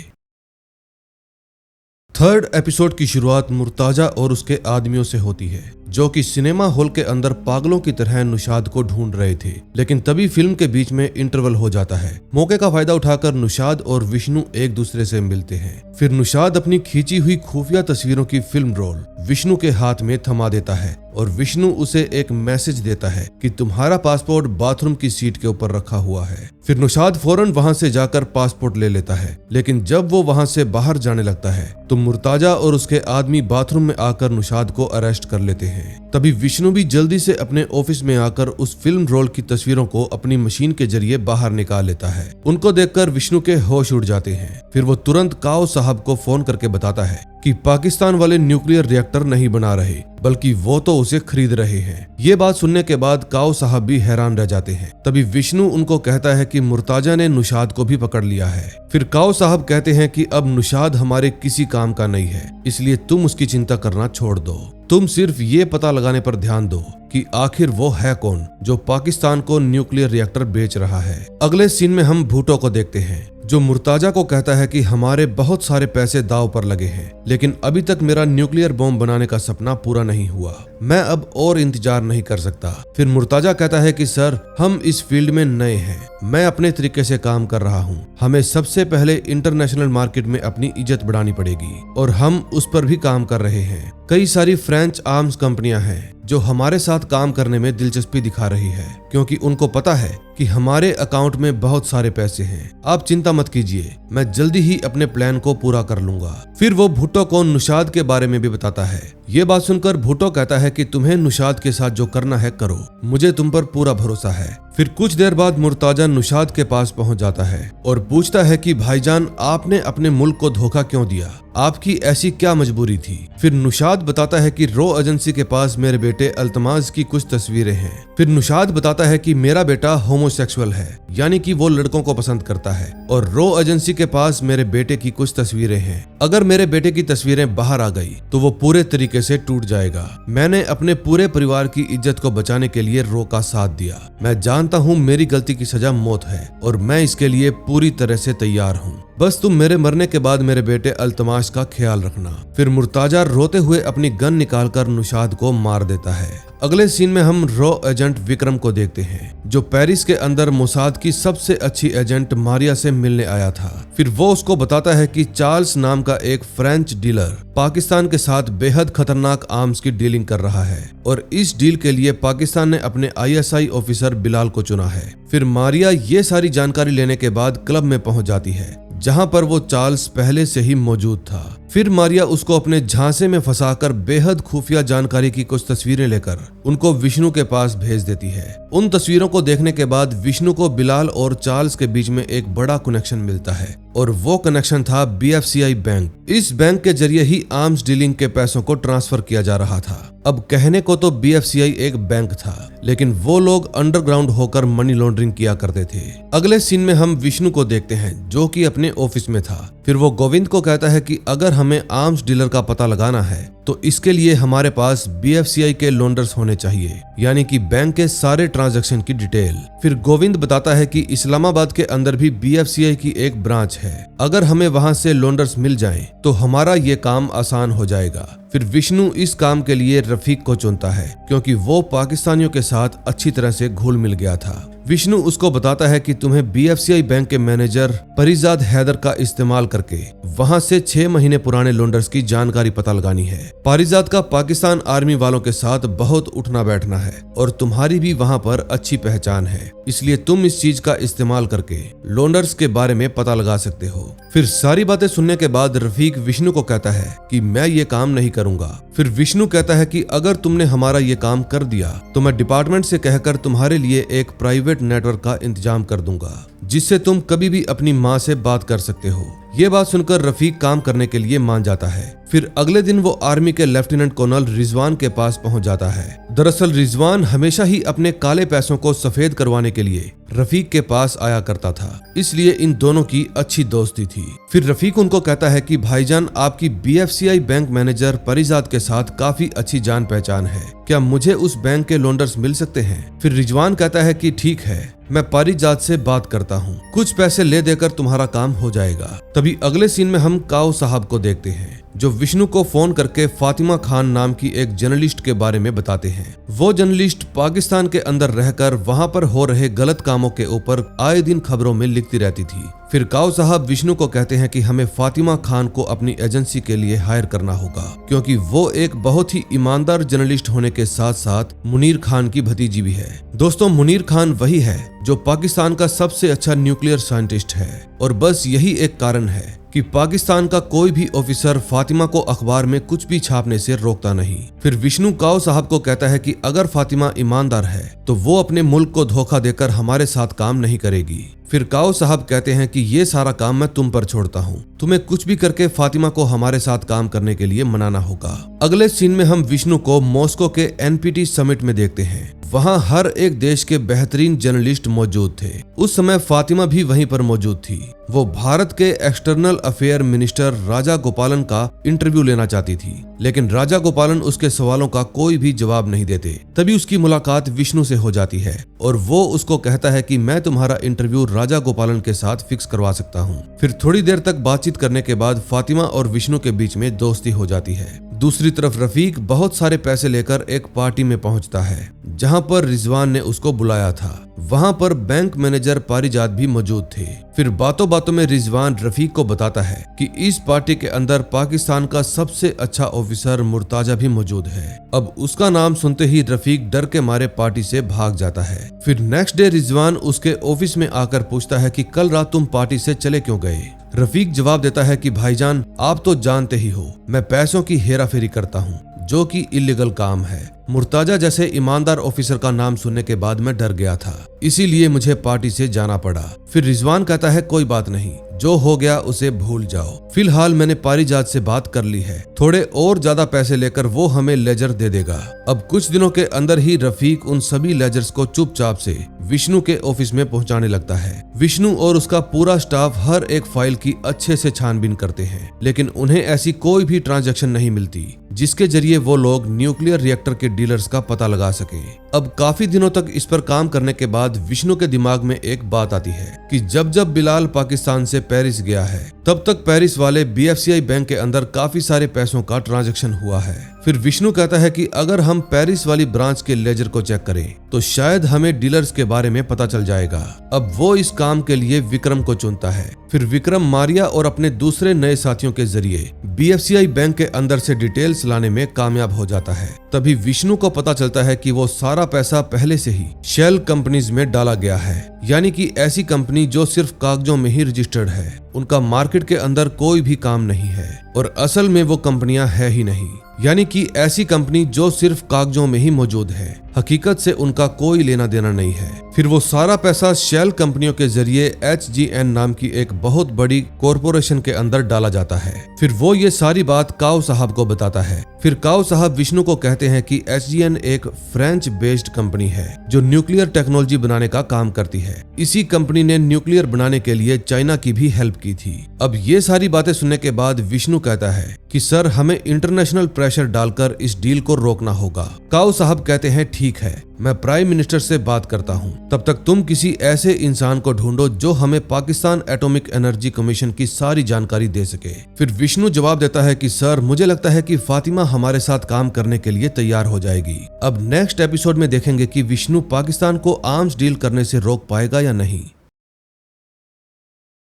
थर्ड एपिसोड की शुरुआत मुर्ताजा और उसके आदमियों से होती है, जो कि सिनेमा हॉल के अंदर पागलों की तरह नुशाद को ढूंढ रहे थे। लेकिन तभी फिल्म के बीच में इंटरवल हो जाता है। मौके का फायदा उठाकर नुशाद और विष्णु एक दूसरे से मिलते हैं। फिर नुशाद अपनी खींची हुई खुफिया तस्वीरों की फिल्म रोल विष्णु के हाथ में थमा देता है और विष्णु उसे एक मैसेज देता है कि तुम्हारा पासपोर्ट बाथरूम की सीट के ऊपर रखा हुआ है। फिर नुशाद फौरन वहां से जाकर पासपोर्ट ले लेता है। लेकिन जब वो वहां से बाहर जाने लगता है तो मुर्ताजा और उसके आदमी बाथरूम में आकर नुशाद को अरेस्ट कर लेते हैं। तभी विष्णु भी जल्दी से अपने ऑफिस में आकर उस फिल्म रोल की तस्वीरों को अपनी मशीन के जरिए बाहर निकाल लेता है। उनको देखकर विष्णु के होश उड़ जाते हैं। फिर वो तुरंत काओ साहब को फोन करके बताता है कि पाकिस्तान वाले न्यूक्लियर रिएक्टर नहीं बना रहे, बल्कि वो तो उसे खरीद रहे हैं। ये बात सुनने के बाद काओ साहब भी हैरान रह जाते हैं। तभी विष्णु उनको कहता है कि मुर्ताजा ने नुशाद को भी पकड़ लिया है। फिर काओ साहब कहते हैं कि अब नुशाद हमारे किसी काम का नहीं है, इसलिए तुम उसकी चिंता करना छोड़ दो। तुम सिर्फ ये पता लगाने पर ध्यान दो कि आखिर वो है कौन जो पाकिस्तान को न्यूक्लियर रिएक्टर बेच रहा है। अगले सीन में हम भुट्टो को देखते हैं, जो मुर्ताजा को कहता है कि हमारे बहुत सारे पैसे दांव पर लगे हैं, लेकिन अभी तक मेरा न्यूक्लियर बॉम्ब बनाने का सपना पूरा नहीं हुआ। मैं अब और इंतजार नहीं कर सकता। फिर मुर्ताजा कहता है कि सर, हम इस फील्ड में नए हैं, मैं अपने तरीके से काम कर रहा हूँ। हमें सबसे पहले इंटरनेशनल मार्केट में अपनी इज्जत बढ़ानी पड़ेगी और हम उस पर भी काम कर रहे हैं। कई सारी फ्रेंच आर्म्स कंपनियां हैं जो हमारे साथ काम करने में दिलचस्पी दिखा रही है, क्योंकि उनको पता है कि हमारे अकाउंट में बहुत सारे पैसे हैं। आप चिंता मत कीजिए, मैं जल्दी ही अपने प्लान को पूरा कर लूंगा। फिर वो भुट्टो को नुशाद के बारे में भी बताता है। ये बात सुनकर भुट्टो कहता है कि तुम्हें नुशाद के साथ जो करना है करो, मुझे तुम पर पूरा भरोसा है। फिर कुछ देर बाद मुर्ताजा नुशाद के पास पहुंच जाता है और पूछता है कि भाईजान, आपने अपने मुल्क को धोखा क्यों दिया? आपकी ऐसी क्या मजबूरी थी? फिर नुशाद बताता है कि रो एजेंसी के पास मेरे बेटे अल्तमाज की कुछ तस्वीरें हैं। फिर नुशाद बताता है कि मेरा बेटा होमोसेक्सुअल है, यानी कि वो लड़कों को पसंद करता है, और रो एजेंसी के पास मेरे बेटे की कुछ तस्वीरें हैं। अगर मेरे बेटे की तस्वीरें बाहर आ गई तो वो पूरे तरीके से टूट जाएगा। मैंने अपने पूरे परिवार की इज्जत को बचाने के लिए रो का साथ दिया। मैं जानता हूँ मेरी गलती की सजा मौत है और मैं इसके लिए पूरी तरह से तैयार हूँ। बस तुम मेरे मरने के बाद मेरे बेटे अल्तमाश का ख्याल रखना। फिर मुर्ताजा रोते हुए अपनी गन निकालकर नुशाद को मार देता है। अगले सीन में हम रॉ एजेंट विक्रम को देखते हैं, जो पेरिस के अंदर मोसाद की सबसे अच्छी एजेंट मारिया से मिलने आया था। फिर वो उसको बताता है कि चार्ल्स नाम का एक फ्रेंच डीलर पाकिस्तान के साथ बेहद खतरनाक आर्म्स की डीलिंग कर रहा है और इस डील के लिए पाकिस्तान ने अपने ISI ऑफिसर बिलाल को चुना है। फिर मारिया ये सारी जानकारी लेने के बाद क्लब में पहुंच जाती है, जहां पर वो चार्ल्स पहले से ही मौजूद था। फिर मारिया उसको अपने झांसे में फंसाकर बेहद खुफिया जानकारी की कुछ तस्वीरें लेकर उनको विष्णु के पास भेज देती है। उन तस्वीरों को देखने के बाद विष्णु को बिलाल और चार्ल्स के बीच में एक बड़ा कनेक्शन मिलता है और वो कनेक्शन था BFCI बैंक। इस बैंक के जरिए ही आर्म्स डीलिंग के पैसों को ट्रांसफर किया जा रहा था। अब कहने को तो BFCI एक बैंक था, लेकिन वो लोग अंडरग्राउंड होकर मनी लॉन्ड्रिंग किया करते थे। अगले सीन में हम विष्णु को देखते हैं, जो कि अपने ऑफिस में था। फिर वो गोविंद को कहता है कि अगर हमें आर्म्स डीलर का पता लगाना है तो इसके लिए हमारे पास BFCI के लोंडर्स होने चाहिए, यानी कि बैंक के सारे ट्रांजैक्शन की डिटेल। फिर गोविंद बताता है कि इस्लामाबाद के अंदर भी BFCI की एक ब्रांच है। अगर हमें वहां से लोंडर्स मिल जाएं तो हमारा ये काम आसान हो जाएगा। फिर विष्णु इस काम के लिए रफीक को चुनता है, क्योंकि वो पाकिस्तानियों के साथ अच्छी तरह से घुल मिल गया था। विष्णु उसको बताता है कि तुम्हें BFCI बैंक के मैनेजर परिजाद हैदर का इस्तेमाल करके वहां से 6 महीने पुराने लोंडर्स की जानकारी पता लगानी है। परिजाद का पाकिस्तान आर्मी वालों के साथ बहुत उठना बैठना है और तुम्हारी भी वहां पर अच्छी पहचान है, इसलिए तुम इस चीज का इस्तेमाल करके लोंडर्स के बारे में पता लगा सकते हो। फिर सारी बातें सुनने के बाद रफीक विष्णु को कहता है कि मैं ये काम नहीं करूंगा। फिर विष्णु कहता है कि अगर तुमने हमारा ये काम कर दिया तो मैं डिपार्टमेंट से कहकर तुम्हारे लिए एक प्राइवेट नेटवर्क का इंतजाम कर दूंगा, जिससे तुम कभी भी अपनी माँ से बात कर सकते हो। ये बात सुनकर रफीक काम करने के लिए मान जाता है। फिर अगले दिन वो आर्मी के लेफ्टिनेंट कर्नल रिजवान के पास पहुंच जाता है। दरअसल रिजवान हमेशा ही अपने काले पैसों को सफेद करवाने के लिए रफीक के पास आया करता था, इसलिए इन दोनों की अच्छी दोस्ती थी। फिर रफीक उनको कहता है कि भाईजान, आपकी BFCI बैंक मैनेजर परिजात के साथ काफी अच्छी जान पहचान है, क्या मुझे उस बैंक के लोंडर्स मिल सकते हैं? फिर रिजवान कहता है कि ठीक है, मैं पारिजात से बात करता हूँ, कुछ पैसे ले देकर तुम्हारा काम हो जाएगा। तभी अगले सीन में हम काऊ साहब को देखते हैं, जो विष्णु को फोन करके फातिमा खान नाम की एक जर्नलिस्ट के बारे में बताते हैं। वो जर्नलिस्ट पाकिस्तान के अंदर रहकर वहां पर हो रहे गलत कामों के ऊपर आए दिन खबरों में लिखती रहती थी। फिर काऊ साहब विष्णु को कहते हैं कि हमें फातिमा खान को अपनी एजेंसी के लिए हायर करना होगा, क्योंकि वो एक बहुत ही ईमानदार जर्नलिस्ट होने के साथ साथ मुनीर खान की भतीजी भी है। दोस्तों, मुनीर खान वही है जो पाकिस्तान का सबसे अच्छा न्यूक्लियर साइंटिस्ट है, और बस यही एक कारण है कि पाकिस्तान का कोई भी ऑफिसर फातिमा को अखबार में कुछ भी छापने से रोकता नहीं। फिर विष्णु काऊ साहब को कहता है कि अगर फातिमा ईमानदार है तो वो अपने मुल्क को धोखा देकर हमारे साथ काम नहीं करेगी। फिर काऊ साहब कहते हैं कि ये सारा काम मैं तुम पर छोड़ता हूँ, तुम्हें कुछ भी करके फातिमा को हमारे साथ काम करने के लिए मनाना होगा। अगले सीन में हम विष्णु को मॉस्को के NPT समिट में देखते हैं। वहाँ हर एक देश के बेहतरीन जर्नलिस्ट मौजूद थे। उस समय फातिमा भी वहीं पर मौजूद थी। वो भारत के एक्सटर्नल अफेयर मिनिस्टर राजा गोपालन का इंटरव्यू लेना चाहती थी, लेकिन राजा गोपालन उसके सवालों का कोई भी जवाब नहीं देते। तभी उसकी मुलाकात विष्णु से हो जाती है और वो उसको कहता है कि मैं तुम्हारा इंटरव्यू राजा गोपालन के साथ फिक्स करवा सकता हूँ। फिर थोड़ी देर तक बातचीत करने के बाद फातिमा और विष्णु के बीच में दोस्ती हो जाती है। दूसरी तरफ रफीक बहुत सारे पैसे लेकर एक पार्टी में पहुंचता है जहां पर रिजवान ने उसको बुलाया था। वहां पर बैंक मैनेजर पारिजात भी मौजूद थे। फिर बातों बातों में रिजवान रफीक को बताता है कि इस पार्टी के अंदर पाकिस्तान का सबसे अच्छा ऑफिसर मुर्ताजा भी मौजूद है। अब उसका नाम सुनते ही रफीक डर के मारे पार्टी से भाग जाता है। फिर नेक्स्ट डे रिजवान उसके ऑफिस में आकर पूछता है कि कल रात तुम पार्टी से चले क्यों गए? रफीक जवाब देता है कि भाईजान, आप तो जानते ही हो मैं पैसों की हेराफेरी करता हूँ, जो कि इलीगल काम है। मुर्ताजा जैसे ईमानदार ऑफिसर का नाम सुनने के बाद मैं डर गया था, इसीलिए मुझे पार्टी से जाना पड़ा। फिर रिजवान कहता है कोई बात नहीं, जो हो गया उसे भूल जाओ, फिलहाल मैंने पारिजात से बात कर ली है, थोड़े और ज्यादा पैसे लेकर वो हमें लेजर दे देगा। अब कुछ दिनों के अंदर ही रफीक उन सभी लेजर्स को चुपचाप से विष्णु के ऑफिस में पहुंचाने लगता है। विष्णु और उसका पूरा स्टाफ हर एक फाइल की अच्छे से छानबीन करते हैं, लेकिन उन्हें ऐसी कोई भी ट्रांजैक्शन नहीं मिलती जिसके जरिए वो लोग न्यूक्लियर रिएक्टर के डीलर्स का पता लगा सके। अब काफी दिनों तक इस पर काम करने के बाद विष्णु के दिमाग में एक बात आती है कि जब जब बिलाल पाकिस्तान से पेरिस गया है, तब तक पेरिस वाले BFCI बैंक के अंदर काफी सारे पैसों का ट्रांजैक्शन हुआ है। फिर विष्णु कहता है कि अगर हम पेरिस वाली ब्रांच के लेजर को चेक करें तो शायद हमें डीलर्स के बारे में पता चल जाएगा। अब वो इस काम के लिए विक्रम को चुनता है। फिर विक्रम मारिया और अपने दूसरे नए साथियों के जरिए BFCI बैंक के अंदर से डिटेल्स लाने में कामयाब हो जाता है। तभी विष्णु को पता चलता है कि वो सारा पैसा पहले से ही शेल कंपनीज में डाला गया है, यानी कि ऐसी कंपनी जो सिर्फ कागजों में ही रजिस्टर्ड है, उनका मार्केट के अंदर कोई भी काम नहीं है और असल में वो कंपनियां है ही नहीं, यानी कि ऐसी कंपनी जो सिर्फ कागजों में ही मौजूद है, हकीकत से उनका कोई लेना देना नहीं है। फिर वो सारा पैसा शेल कंपनियों के जरिए HGN नाम की एक बहुत बड़ी कॉरपोरेशन के अंदर डाला जाता है। फिर वो ये सारी बात काऊ साहब को बताता है। फिर काऊ साहब विष्णु को कहते हैं कि HGN एक फ्रेंच बेस्ड कंपनी है जो न्यूक्लियर टेक्नोलॉजी बनाने का काम करती है। इसी कंपनी ने न्यूक्लियर बनाने के लिए चाइना की भी हेल्प की थी। अब ये सारी बातें सुनने के बाद विष्णु कहता है कि सर, हमें इंटरनेशनल प्रेशर डालकर इस डील को रोकना होगा। काऊ साहब कहते हैं ठीक है, मैं प्राइम मिनिस्टर से बात करता हूँ, तब तक तुम किसी ऐसे इंसान को ढूंढो जो हमें पाकिस्तान एटॉमिक एनर्जी कमीशन की सारी जानकारी दे सके। फिर विष्णु जवाब देता है कि सर, मुझे लगता है कि फातिमा हमारे साथ काम करने के लिए तैयार हो जाएगी। अब नेक्स्ट एपिसोड में देखेंगे कि विष्णु पाकिस्तान को आर्म्स डील करने से रोक पाएगा या नहीं।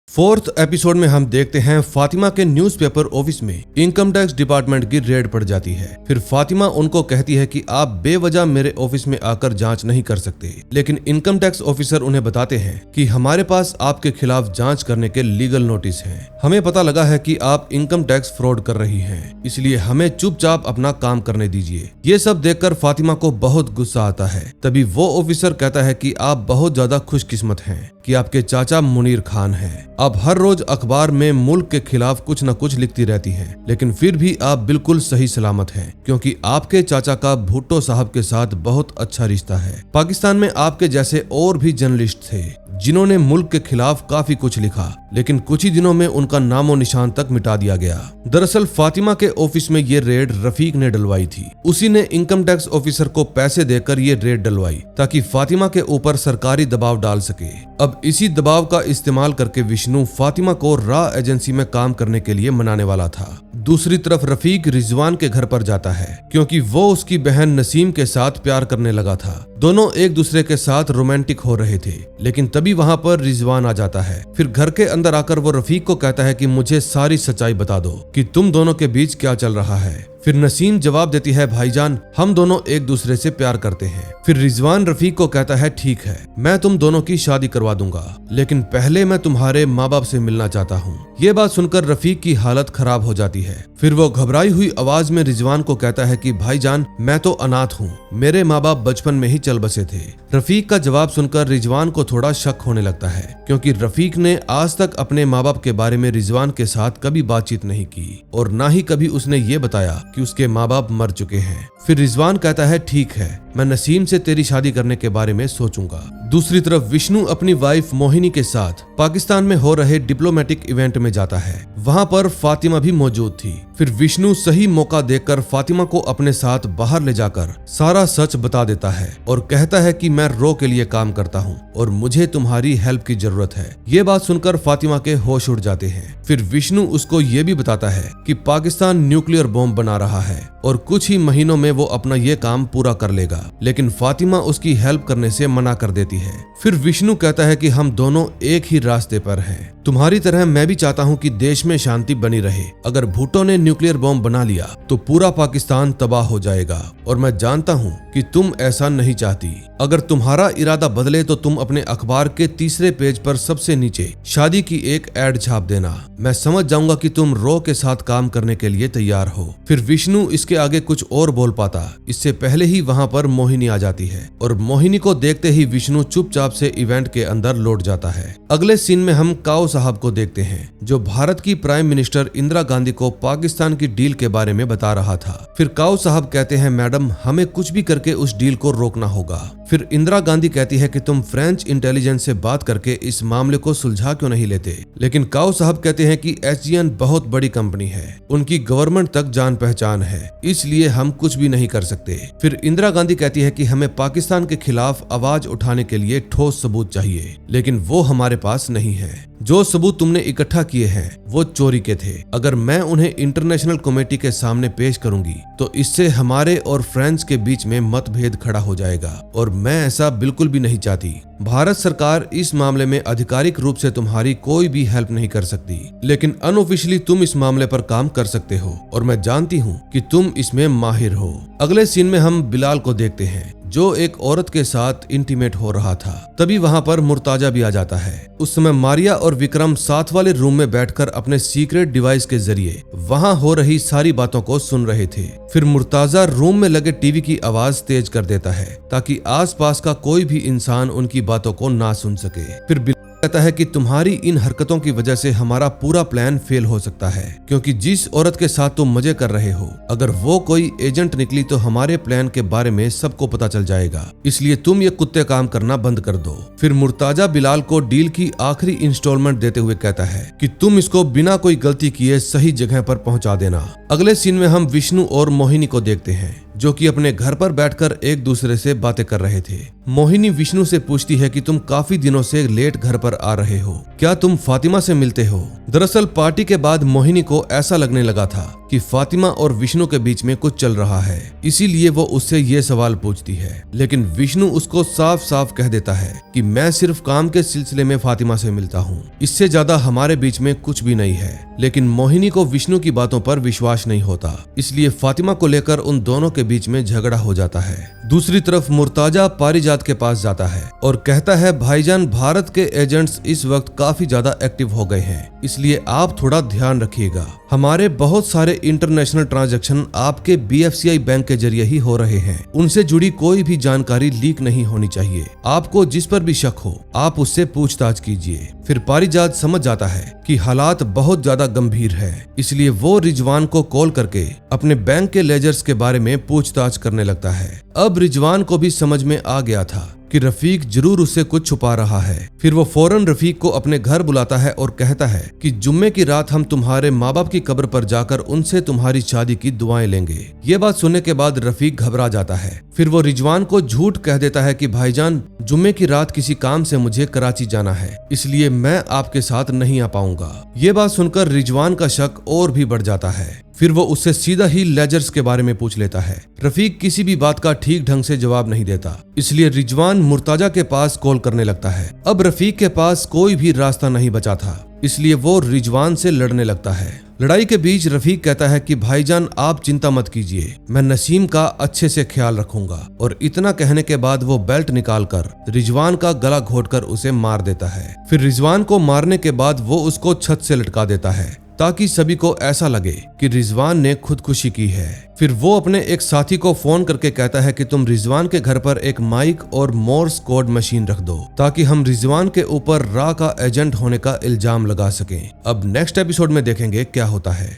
फोर्थ एपिसोड में हम देखते हैं फातिमा के न्यूज़पेपर ऑफिस में इनकम टैक्स डिपार्टमेंट की रेड पड़ जाती है। फिर फातिमा उनको कहती है कि आप बेवजह मेरे ऑफिस में आकर जांच नहीं कर सकते, लेकिन इनकम टैक्स ऑफिसर उन्हें बताते हैं कि हमारे पास आपके खिलाफ जांच करने के लीगल नोटिस हैं। हमें पता लगा है कि आप इनकम टैक्स फ्रॉड कर रही हैं, इसलिए हमें चुपचाप अपना काम करने दीजिए। ये सब देखकर फातिमा को बहुत गुस्सा आता है। तभी वो ऑफिसर कहता है कि आप बहुत ज्यादा खुशकिस्मत हैं कि आपके चाचा मुनीर खान हैं। आप हर रोज अखबार में मुल्क के खिलाफ कुछ न कुछ लिखती रहती हैं, लेकिन फिर भी आप बिल्कुल सही सलामत हैं, क्योंकि आपके चाचा का भुट्टो साहब के साथ बहुत अच्छा रिश्ता है। पाकिस्तान में आपके जैसे और भी जर्नलिस्ट थे जिन्होंने मुल्क के खिलाफ काफी कुछ लिखा, लेकिन कुछ ही दिनों में उनका नामो निशान तक मिटा दिया गया। दरअसल फातिमा के ऑफिस में ये रेड रफीक ने डलवाई थी। उसी ने इनकम टैक्स ऑफिसर को पैसे देकर ये रेड डलवाई ताकि फातिमा के ऊपर सरकारी दबाव डाल सके। अब इसी दबाव का इस्तेमाल करके विष्णु फातिमा को रॉ एजेंसी में काम करने के लिए मनाने वाला था। दूसरी तरफ रफीक रिजवान के घर पर जाता है क्योंकि वो उसकी बहन नसीम के साथ प्यार करने लगा था। दोनों एक दूसरे के साथ रोमांटिक हो रहे थे, लेकिन तभी वहां पर रिजवान आ जाता है। फिर घर के अंदर आकर वो रफीक को कहता है कि मुझे सारी सच्चाई बता दो कि तुम दोनों के बीच क्या चल रहा है। फिर नसीम जवाब देती है, भाईजान हम दोनों एक दूसरे से प्यार करते हैं। फिर रिजवान रफीक को कहता है, ठीक है मैं तुम दोनों की शादी करवा दूंगा, लेकिन पहले मैं तुम्हारे माँ बाप से मिलना चाहता हूँ। ये बात सुनकर रफीक की हालत खराब हो जाती है। फिर वो घबराई हुई आवाज में रिजवान को कहता है कि भाईजान मैं तो अनाथ हूँ, मेरे माँ बाप बचपन में ही चल बसे थे। रफीक का जवाब सुनकर रिजवान को थोड़ा शक होने लगता है, क्योंकि रफीक ने आज तक अपने माँ बाप के बारे में रिजवान के साथ कभी बातचीत नहीं की और ना ही कभी उसने ये बताया कि उसके माँ बाप मर चुके हैं। फिर रिजवान कहता है, ठीक है मैं नसीम से तेरी शादी करने के बारे में सोचूंगा। दूसरी तरफ विष्णु अपनी वाइफ मोहिनी के साथ पाकिस्तान में हो रहे डिप्लोमेटिक इवेंट में जाता है। वहां पर फातिमा भी मौजूद थी। फिर विष्णु सही मौका देखकर फातिमा को अपने साथ बाहर ले जाकर सारा सच बता देता है और कहता है कि मैं रॉ के लिए काम करता हूँ और मुझे तुम्हारी हेल्प की जरूरत है। ये बात सुनकर फातिमा के होश उड़ जाते हैं। फिर विष्णु उसको ये भी बताता है कि पाकिस्तान न्यूक्लियर बॉम्ब बना रहा है और कुछ ही महीनों में वो अपना ये काम पूरा कर लेगा, लेकिन फातिमा उसकी हेल्प करने से मना कर देती है। फिर विष्णु कहता है कि हम दोनों एक ही रास्ते पर हैं। तुम्हारी तरह मैं भी चाहता हूँ कि देश में शांति बनी रहे। अगर भुट्टो ने न्यूक्लियर बॉम्ब बना लिया तो पूरा पाकिस्तान तबाह हो जाएगा और मैं जानता हूँ कि तुम ऐसा नहीं चाहती। अगर तुम्हारा इरादा बदले तो तुम अपने अखबार के तीसरे पेज पर सबसे नीचे शादी की एक एड छाप देना। मैं समझ जाऊंगा कि तुम रॉ के साथ काम करने के लिए तैयार हो। फिर विष्णु इसके आगे कुछ और बोल पाता, इससे पहले ही वहां पर मोहिनी आ जाती है और मोहिनी को देखते ही विष्णु चुपचाप से इवेंट के अंदर लौट जाता है। अगले सीन में हम काओ साहब को देखते हैं जो भारत की प्राइम मिनिस्टर इंदिरा गांधी को पाकिस्तान की डील के बारे में बता रहा था। फिर काओ साहब कहते हैं, मैडम हमें कुछ भी करके उस डील को रोकना होगा। फिर इंदिरा गांधी कहती है कि तुम फ्रेंच इंटेलिजेंस से बात करके इस मामले को सुलझा क्यों नहीं लेते, लेकिन काओ साहब कहते हैं कि एसजीएन बहुत बड़ी कंपनी है, उनकी गवर्नमेंट तक जान पहचान है, इसलिए हम कुछ भी नहीं कर सकते। फिर इंदिरा गांधी कहती है कि हमें पाकिस्तान के खिलाफ आवाज उठाने के लिए ठोस सबूत चाहिए, लेकिन वो हमारे पास नहीं है। जो सबूत तुमने इकट्ठा किए हैं वो चोरी के थे। अगर मैं उन्हें इंटरनेशनल कमेटी के सामने पेश करूंगी तो इससे हमारे और फ्रेंच के बीच में मतभेद खड़ा हो जाएगा और मैं ऐसा बिल्कुल भी नहीं चाहती। भारत सरकार इस मामले में आधिकारिक रूप से तुम्हारी कोई भी हेल्प नहीं कर सकती, लेकिन अनऑफिशियली तुम इस मामले पर काम कर सकते हो और मैं जानती हूँ कि तुम इसमें माहिर हो। अगले सीन में हम बिलाल को देखते हैं जो एक औरत के साथ इंटीमेट हो रहा था। तभी वहां पर मुर्ताजा भी आ जाता है। उस समय मारिया और विक्रम साथ वाले रूम में बैठकर अपने सीक्रेट डिवाइस के जरिए वहां हो रही सारी बातों को सुन रहे थे। फिर मुर्ताजा रूम में लगे टीवी की आवाज तेज कर देता है ताकि आसपास का कोई भी इंसान उनकी बातों को ना सुन सके। फिर कहता है कि तुम्हारी इन हरकतों की वजह से हमारा पूरा प्लान फेल हो सकता है, क्योंकि जिस औरत के साथ तुम मजे कर रहे हो अगर वो कोई एजेंट निकली तो हमारे प्लान के बारे में सबको पता चल जाएगा, इसलिए तुम ये कुत्ते काम करना बंद कर दो। फिर मुर्ताजा बिलाल को डील की आखिरी इंस्टॉलमेंट देते हुए कहता है कि तुम इसको बिना कोई गलती किए सही जगह पर पहुंचा देना। अगले सीन में हम विष्णु और मोहिनी को देखते हैं जो कि अपने घर पर बैठकर एक दूसरे से बातें कर रहे थे। मोहिनी विष्णु से पूछती है कि तुम काफी दिनों से लेट घर पर आ रहे हो, क्या तुम फातिमा से मिलते हो? दरअसल पार्टी के बाद मोहिनी को ऐसा लगने लगा था कि फातिमा और विष्णु के बीच में कुछ चल रहा है, इसीलिए वो उससे ये सवाल पूछती है, लेकिन विष्णु उसको साफ साफ कह देता है कि मैं सिर्फ काम के सिलसिले में फातिमा से मिलता हूँ, इससे ज्यादा हमारे बीच में कुछ भी नहीं है। लेकिन मोहिनी को विष्णु की बातों पर विश्वास नहीं होता, इसलिए फातिमा को लेकर उन दोनों के बीच में झगड़ा हो जाता है। दूसरी तरफ मुर्ताजा पारिजात के पास जाता है और कहता है, भाईजान भारत के एजेंट्स इस वक्त काफी ज्यादा एक्टिव हो गए हैं, इसलिए आप थोड़ा ध्यान रखिएगा। हमारे बहुत सारे इंटरनेशनल ट्रांजैक्शन आपके BFCI बैंक के जरिए ही हो रहे हैं, उनसे जुड़ी कोई भी जानकारी लीक नहीं होनी चाहिए। आपको जिस पर भी शक हो आप उससे पूछताछ कीजिए। फिर पारिजात समझ जाता है कि हालात बहुत ज्यादा गंभीर है, इसलिए वो रिजवान को कॉल करके अपने बैंक के लेजर्स के बारे में पूछताछ करने लगता है। अब रिजवान को भी समझ में आ गया था कि रफीक जरूर उससे कुछ छुपा रहा है। फिर वो फौरन रफीक को अपने घर बुलाता है और कहता है कि जुम्मे की रात हम तुम्हारे माँ बाप की कब्र पर जाकर उनसे तुम्हारी शादी की दुआएं लेंगे। ये बात सुनने के बाद रफीक घबरा जाता है। फिर वो रिजवान को झूठ कह देता है कि भाईजान जुम्मे की रात किसी काम से मुझे कराची जाना है, इसलिए मैं आपके साथ नहीं आ पाऊंगा। ये बात सुनकर रिजवान का शक और भी बढ़ जाता है। फिर वो उससे सीधा ही लेजर्स के बारे में पूछ लेता है। रफीक किसी भी बात का ठीक ढंग से जवाब नहीं देता, इसलिए रिजवान मुर्ताजा के पास कॉल करने लगता है। अब रफीक के पास कोई भी रास्ता नहीं बचा था, इसलिए वो रिजवान से लड़ने लगता है। लड़ाई के बीच रफीक कहता है कि भाईजान आप चिंता मत कीजिए, मैं नसीम का अच्छे से ख्याल रखूंगा। और इतना कहने के बाद वो बेल्ट निकालकर रिजवान का गला घोंटकर उसे मार देता है। फिर रिजवान को मारने के बाद वो उसको छत से लटका देता है ताकि सभी को ऐसा लगे कि रिजवान ने खुदकुशी की है। फिर वो अपने एक साथी को फोन करके कहता है कि तुम रिजवान के घर पर एक माइक और मोर्स कोड मशीन रख दो ताकि हम रिजवान के ऊपर रा का एजेंट होने का इल्जाम लगा सकें। अब नेक्स्ट एपिसोड में देखेंगे क्या होता है।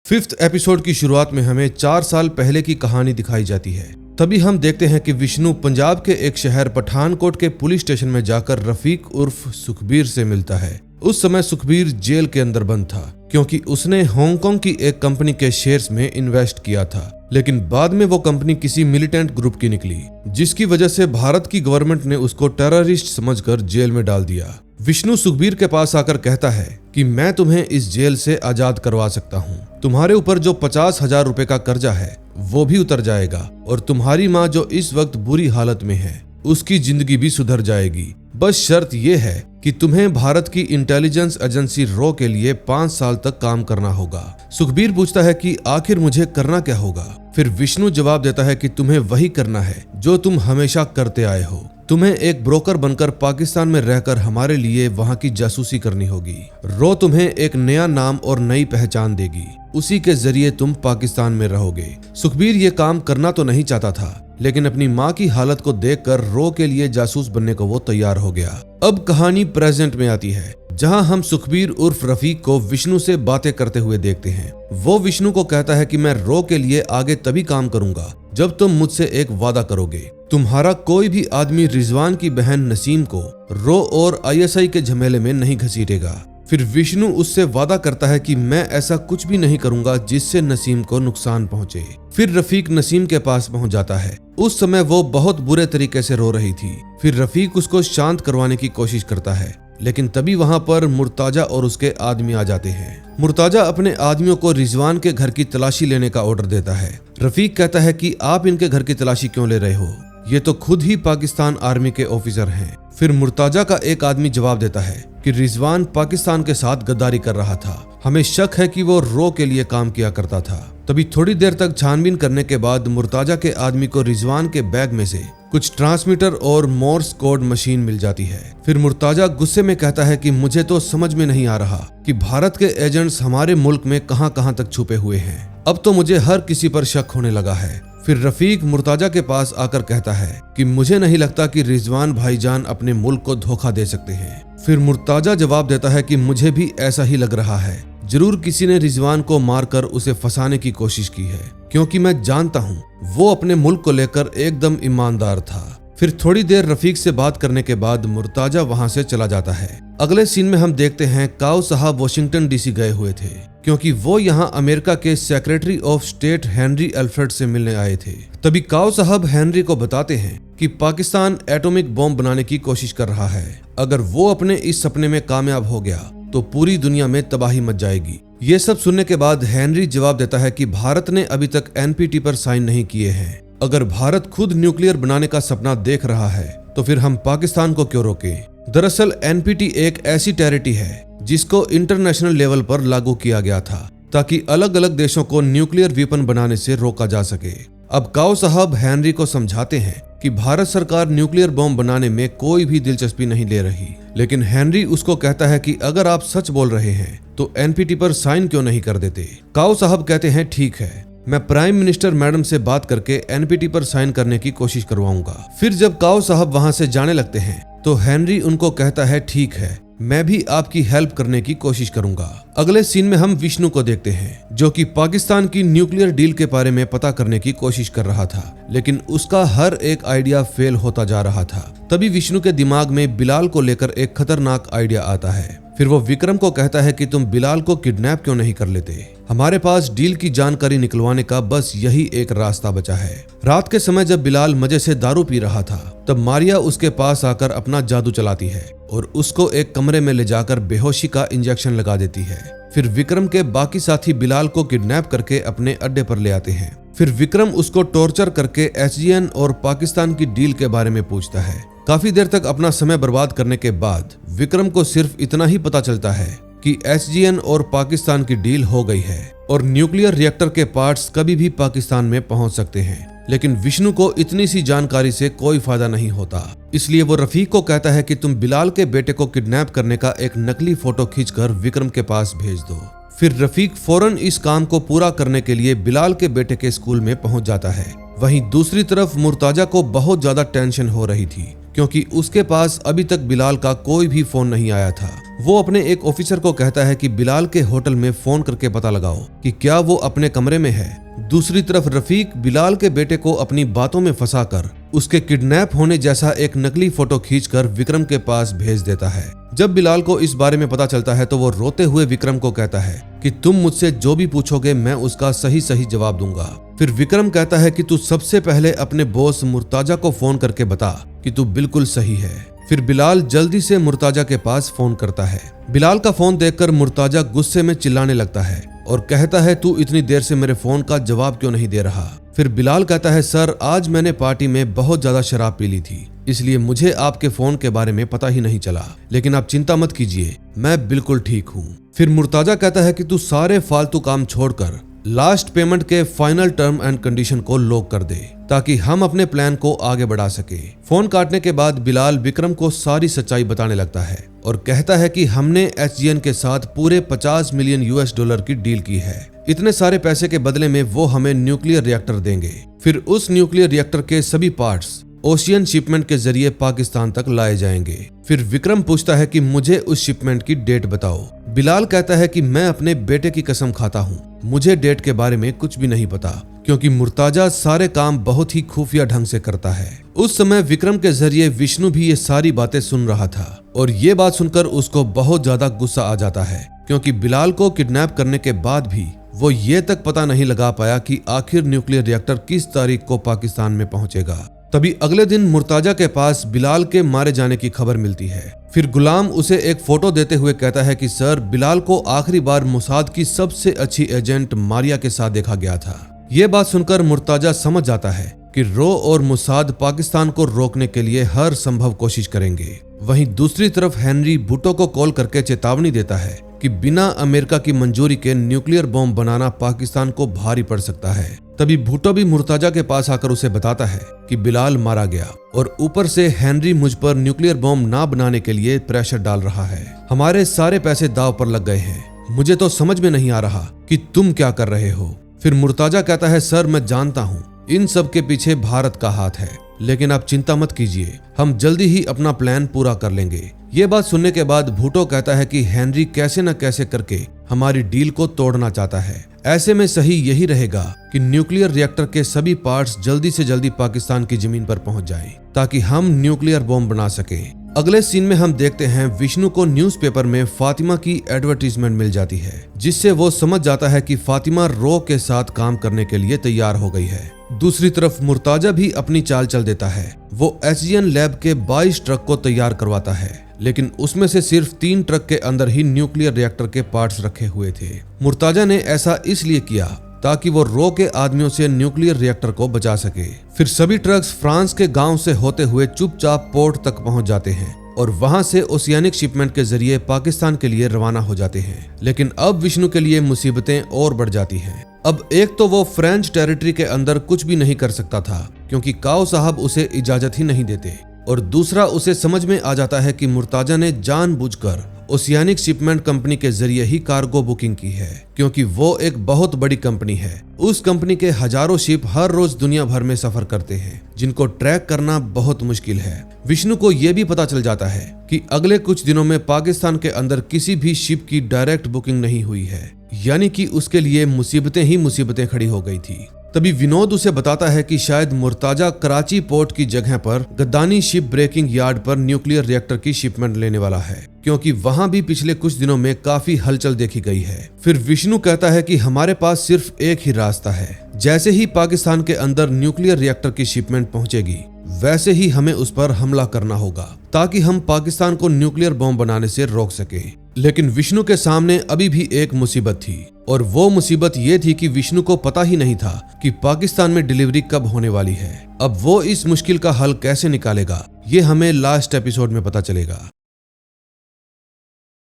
5th एपिसोड की शुरुआत में हमें 4 साल पहले की कहानी दिखाई जाती है। तभी हम देखते हैं कि विष्णु पंजाब के एक शहर पठानकोट के पुलिस स्टेशन में जाकर रफीक उर्फ सुखबीर से मिलता है। उस समय सुखबीर जेल के अंदर बंद था क्योंकि उसने हांगकांग की एक कंपनी के शेयर्स में इन्वेस्ट किया था, लेकिन बाद में वो कंपनी किसी मिलिटेंट ग्रुप की निकली, जिसकी वजह से भारत की गवर्नमेंट ने उसको टेररिस्ट समझकर जेल में डाल दिया। विष्णु सुखबीर के पास आकर कहता है कि मैं तुम्हें इस जेल से आजाद करवा सकता हूँ। तुम्हारे ऊपर जो 50,000 रुपए का कर्जा है वो भी उतर जाएगा और तुम्हारी माँ जो इस वक्त बुरी हालत में है उसकी जिंदगी भी सुधर जाएगी। बस शर्त ये है कि तुम्हें भारत की इंटेलिजेंस एजेंसी रॉ के लिए 5 साल तक काम करना होगा। सुखबीर पूछता है कि आखिर मुझे करना क्या होगा। फिर विष्णु जवाब देता है कि तुम्हें वही करना है जो तुम हमेशा करते आए हो। तुम्हें एक ब्रोकर बनकर पाकिस्तान में रहकर हमारे लिए वहां की जासूसी करनी होगी। रॉ तुम्हें एक नया नाम और नई पहचान देगी, उसी के जरिए तुम पाकिस्तान में रहोगे। सुखबीर ये काम करना तो नहीं चाहता था, लेकिन अपनी माँ की हालत को देखकर रॉ के लिए जासूस बनने को वो तैयार हो गया। अब कहानी प्रेजेंट में आती है, जहां हम सुखबीर उर्फ रफीक को विष्णु से बातें करते हुए देखते हैं। वो विष्णु को कहता है कि मैं रॉ के लिए आगे तभी काम करूंगा जब तुम मुझसे एक वादा करोगे। तुम्हारा कोई भी आदमी रिजवान की बहन नसीम को रॉ और ISI के झमेले में नहीं घसीटेगा। फिर विष्णु उससे वादा करता है कि मैं ऐसा कुछ भी नहीं करूंगा जिससे नसीम को नुकसान पहुंचे। फिर रफीक नसीम के पास पहुंच जाता है। उस समय वो बहुत बुरे तरीके से रो रही थी। फिर रफीक उसको शांत करवाने की कोशिश करता है, लेकिन तभी वहां पर मुर्ताजा और उसके आदमी आ जाते हैं। मुर्ताजा अपने आदमियों को रिजवान के घर की तलाशी लेने का ऑर्डर देता है। रफीक कहता है कि आप इनके घर की तलाशी क्यों ले रहे हो, ये तो खुद ही पाकिस्तान आर्मी के ऑफिसर हैं। फिर मुर्ताजा का एक आदमी जवाब देता है कि रिजवान पाकिस्तान के साथ गद्दारी कर रहा था, हमें शक है कि वो रॉ के लिए काम किया करता था। तभी थोड़ी देर तक छानबीन करने के बाद मुर्ताजा के आदमी को रिजवान के बैग में से कुछ ट्रांसमीटर और मोर्स कोड मशीन मिल जाती है। फिर मुर्ताजा गुस्से में कहता है कि मुझे तो समझ में नहीं आ रहा कि भारत के एजेंट्स हमारे मुल्क में कहां तक छुपे हुए हैं। अब तो मुझे हर किसी पर शक होने लगा है। फिर रफीक मुर्ताजा के पास आकर कहता है कि मुझे नहीं लगता कि रिजवान भाईजान अपने मुल्क को धोखा दे सकते हैं। फिर मुर्ताजा जवाब देता है कि मुझे भी ऐसा ही लग रहा है, जरूर किसी ने रिजवान को मारकर उसे फंसाने की कोशिश की है, क्योंकि मैं जानता हूँ वो अपने मुल्क को लेकर एकदम ईमानदार था। फिर थोड़ी देर रफीक से बात करने के बाद मुर्ताजा वहां से चला जाता है। अगले सीन में हम देखते हैं काऊ साहब वाशिंगटन DC गए हुए थे, क्योंकि वो यहाँ अमेरिका के secretary of state Henry Alfred से मिलने आए थे। तभी काऊ साहब हेनरी को बताते हैं कि पाकिस्तान एटॉमिक बॉम्ब बनाने की कोशिश कर रहा है। अगर वो अपने इस सपने में कामयाब हो गया तो पूरी दुनिया में तबाही मच जाएगी। ये सब सुनने के बाद हेनरी जवाब देता है कि भारत ने अभी तक NPT पर साइन नहीं किए हैं। अगर भारत खुद न्यूक्लियर बनाने का सपना देख रहा है तो फिर हम पाकिस्तान को क्यों रोकें। दरअसल NPT एक ऐसी टेरिटरी है जिसको इंटरनेशनल लेवल पर लागू किया गया था ताकि अलग अलग देशों को न्यूक्लियर वेपन बनाने से रोका जा सके। अब काओ साहब हेनरी को समझाते हैं कि भारत सरकार न्यूक्लियर बॉम्ब बनाने में कोई भी दिलचस्पी नहीं ले रही, लेकिन हेनरी उसको कहता है कि अगर आप सच बोल रहे हैं तो एनपीटी पर साइन क्यों नहीं कर देते। काओ साहब कहते हैं ठीक है, मैं प्राइम मिनिस्टर मैडम से बात करके एनपीटी पर साइन करने की कोशिश करवाऊंगा। फिर जब काओ साहब वहां से जाने लगते हैं तो हेनरी उनको कहता है ठीक है, मैं भी आपकी हेल्प करने की कोशिश करूंगा। अगले सीन में हम विष्णु को देखते हैं जो कि पाकिस्तान की न्यूक्लियर डील के बारे में पता करने की कोशिश कर रहा था, लेकिन उसका हर एक आइडिया फेल होता जा रहा था। तभी विष्णु के दिमाग में बिलाल को लेकर एक खतरनाक आइडिया आता है। फिर वो विक्रम को कहता है कि तुम बिलाल को किडनैप क्यों नहीं कर लेते, हमारे पास डील की जानकारी निकलवाने का बस यही एक रास्ता बचा है। रात के समय जब बिलाल मजे से दारू पी रहा था तब मारिया उसके पास आकर अपना जादू चलाती है और उसको एक कमरे में ले जाकर बेहोशी का इंजेक्शन लगा देती है। फिर विक्रम के बाकी साथी बिलाल को किडनैप करके अपने अड्डे पर ले आते हैं। फिर विक्रम उसको टॉर्चर करके एसजीएन और पाकिस्तान की डील के बारे में पूछता है। काफी देर तक अपना समय बर्बाद करने के बाद विक्रम को सिर्फ इतना ही पता चलता है कि एसजीएन और पाकिस्तान की डील हो गई है और न्यूक्लियर रिएक्टर के पार्ट्स कभी भी पाकिस्तान में पहुंच सकते हैं। लेकिन विष्णु को इतनी सी जानकारी से कोई फायदा नहीं होता, इसलिए वो रफीक को कहता है कि तुम बिलाल के बेटे को किडनैप करने का एक नकली फोटो खींचकर विक्रम के पास भेज दो। फिर रफीक फौरन इस काम को पूरा करने के लिए बिलाल के बेटे के स्कूल में पहुंच जाता है। वहीं दूसरी तरफ मुर्ताजा को बहुत ज्यादा टेंशन हो रही थी क्योंकि उसके पास अभी तक बिलाल का कोई भी फोन नहीं आया था। वो अपने एक ऑफिसर को कहता है कि बिलाल के होटल में फोन करके पता लगाओ कि क्या वो अपने कमरे में है। दूसरी तरफ रफीक बिलाल के बेटे को अपनी बातों में फंसाकर उसके किडनैप होने जैसा एक नकली फोटो खींचकर विक्रम के पास भेज देता है। जब बिलाल को इस बारे में पता चलता है तो वो रोते हुए विक्रम को कहता है कि तुम मुझसे जो भी पूछोगे मैं उसका सही सही जवाब दूंगा। फिर विक्रम कहता है कि तू सबसे पहले अपने बॉस मुर्ताजा को फोन करके बता कि तू बिल्कुल सही है। फिर बिलाल जल्दी से मुर्ताजा के पास फोन करता है। बिलाल का फोन देखकर मुर्ताजा गुस्से में चिल्लाने लगता है और कहता है तू इतनी देर से मेरे फोन का जवाब क्यों नहीं दे रहा। फिर बिलाल कहता है सर आज मैंने पार्टी में बहुत ज्यादा शराब पी ली थी, इसलिए मुझे आपके फोन के बारे में पता ही नहीं चला, लेकिन आप चिंता मत कीजिए मैं बिल्कुल ठीक हूँ। फिर मुर्ताजा कहता है कि तू सारे फालतू काम छोड़कर लास्ट पेमेंट के फाइनल टर्म एंड कंडीशन को लॉक कर दे ताकि हम अपने प्लान को आगे बढ़ा सके। फोन काटने के बाद बिलाल विक्रम को सारी सच्चाई बताने लगता है और कहता है कि हमने एसजीएन के साथ पूरे 50 मिलियन US की डील की है। इतने सारे पैसे के बदले में वो हमें न्यूक्लियर रिएक्टर देंगे। फिर उस न्यूक्लियर रिएक्टर के सभी पार्ट्स ओशियन शिपमेंट के जरिए पाकिस्तान तक लाए जाएंगे। फिर विक्रम पूछता है कि मुझे उस शिपमेंट की डेट बताओ। बिलाल कहता है कि मैं अपने बेटे की कसम खाता हूँ, मुझे डेट के बारे में कुछ भी नहीं पता क्योंकि मुर्ताजा सारे काम बहुत ही खुफिया ढंग से करता है। उस समय विक्रम के जरिए विष्णु भी ये सारी बातें सुन रहा था और ये बात सुनकर उसको बहुत ज्यादा गुस्सा आ जाता है क्योंकि बिलाल को किडनैप करने के बाद भी वो ये तक पता नहीं लगा पाया कि आखिर न्यूक्लियर रिएक्टर किस तारीख को पाकिस्तान में पहुंचेगा। तभी अगले दिन मुर्ताजा के पास बिलाल के मारे जाने की खबर मिलती है। फिर गुलाम उसे एक फोटो देते हुए कहता है कि सर बिलाल को आखिरी बार मोसाद की सबसे अच्छी एजेंट मारिया के साथ देखा गया था। ये बात सुनकर मुर्ताजा समझ जाता है कि रो और मोसाद पाकिस्तान को रोकने के लिए हर संभव कोशिश करेंगे। वहीं दूसरी तरफ हेनरी भुट्टो को कॉल करके चेतावनी देता है कि बिना अमेरिका की मंजूरी के न्यूक्लियर बॉम्ब बनाना पाकिस्तान को भारी पड़ सकता है। तभी भुट्टो भी मुर्ताजा के पास आकर उसे बताता है कि बिलाल मारा गया और ऊपर से हेनरी मुझ पर न्यूक्लियर बॉम्ब ना बनाने के लिए प्रेशर डाल रहा है। हमारे सारे पैसे दांव पर लग गए हैं, मुझे तो समझ में नहीं आ रहा कि तुम क्या कर रहे हो। फिर मुर्ताजा कहता है सर मैं जानता हूँ इन सब के पीछे भारत का हाथ है, लेकिन आप चिंता मत कीजिए, हम जल्दी ही अपना प्लान पूरा कर लेंगे। ये बात सुनने के बाद भुट्टो कहता है कि हेनरी कैसे न कैसे करके हमारी डील को तोड़ना चाहता है। ऐसे में सही यही रहेगा कि न्यूक्लियर रिएक्टर के सभी पार्ट्स जल्दी से जल्दी पाकिस्तान की जमीन पर पहुंच जाएं, ताकि हम न्यूक्लियर बॉम्ब बना सके। अगले सीन में हम देखते हैं विष्णु को न्यूज़पेपर में फातिमा की एडवर्टीजमेंट मिल जाती है, जिससे वो समझ जाता है कि फातिमा रो के साथ काम करने के लिए तैयार हो गई है। दूसरी तरफ मुर्ताजा भी अपनी चाल चल देता है। वो एसजीएन लैब के 22 ट्रक को तैयार करवाता है, लेकिन उसमें से सिर्फ 3 ट्रक के अंदर ही न्यूक्लियर रिएक्टर के पार्ट्स रखे हुए थे। मुर्ताजा ने ऐसा इसलिए किया ताकि वो रो के आदमियों से न्यूक्लियर रिएक्टर को बचा सके। फिर सभी ट्रक्स फ्रांस के गांव से होते हुए चुपचाप पोर्ट तक पहुंच जाते हैं और वहां से ओशियानिक शिपमेंट के जरिए पाकिस्तान के लिए रवाना हो जाते हैं। लेकिन अब विष्णु के लिए मुसीबतें और बढ़ जाती हैं। अब एक तो वो फ्रेंच टेरिटरी के अंदर कुछ भी नहीं कर सकता था क्योंकि काओ साहब उसे इजाजत ही नहीं देते, और दूसरा उसे समझ में आ जाता है कि मुर्ताजा ने जानबूझकर ओशियानिक शिपमेंट कंपनी के जरिए ही कार्गो बुकिंग की है, क्योंकि वो एक बहुत बड़ी कंपनी है। उस कंपनी के हजारों शिप हर रोज दुनिया भर में सफर करते हैं, जिनको ट्रैक करना बहुत मुश्किल है। विष्णु को यह भी पता चल जाता है कि अगले कुछ दिनों में पाकिस्तान के अंदर किसी भी शिप की डायरेक्ट बुकिंग नहीं हुई है, यानी कि उसके लिए मुसीबतें ही मुसीबतें खड़ी हो गई थी। तभी विनोद उसे बताता है कि शायद मुर्ताजा कराची पोर्ट की जगह पर गद्दानी शिप ब्रेकिंग यार्ड पर न्यूक्लियर रिएक्टर की शिपमेंट लेने वाला है, क्योंकि वहां भी पिछले कुछ दिनों में काफी हलचल देखी गई है। फिर विष्णु कहता है कि हमारे पास सिर्फ एक ही रास्ता है, जैसे ही पाकिस्तान के अंदर न्यूक्लियर रिएक्टर की शिपमेंट पहुंचेगी वैसे ही हमें उस पर हमला करना होगा ताकि हम पाकिस्तान को न्यूक्लियर बॉम्ब बनाने से रोक सके। लेकिन विष्णु के सामने अभी भी एक मुसीबत थी, और वो मुसीबत ये थी कि विष्णु को पता ही नहीं था कि पाकिस्तान में डिलीवरी कब होने वाली है। अब वो इस मुश्किल का हल कैसे निकालेगा, ये हमें लास्ट एपिसोड में पता चलेगा।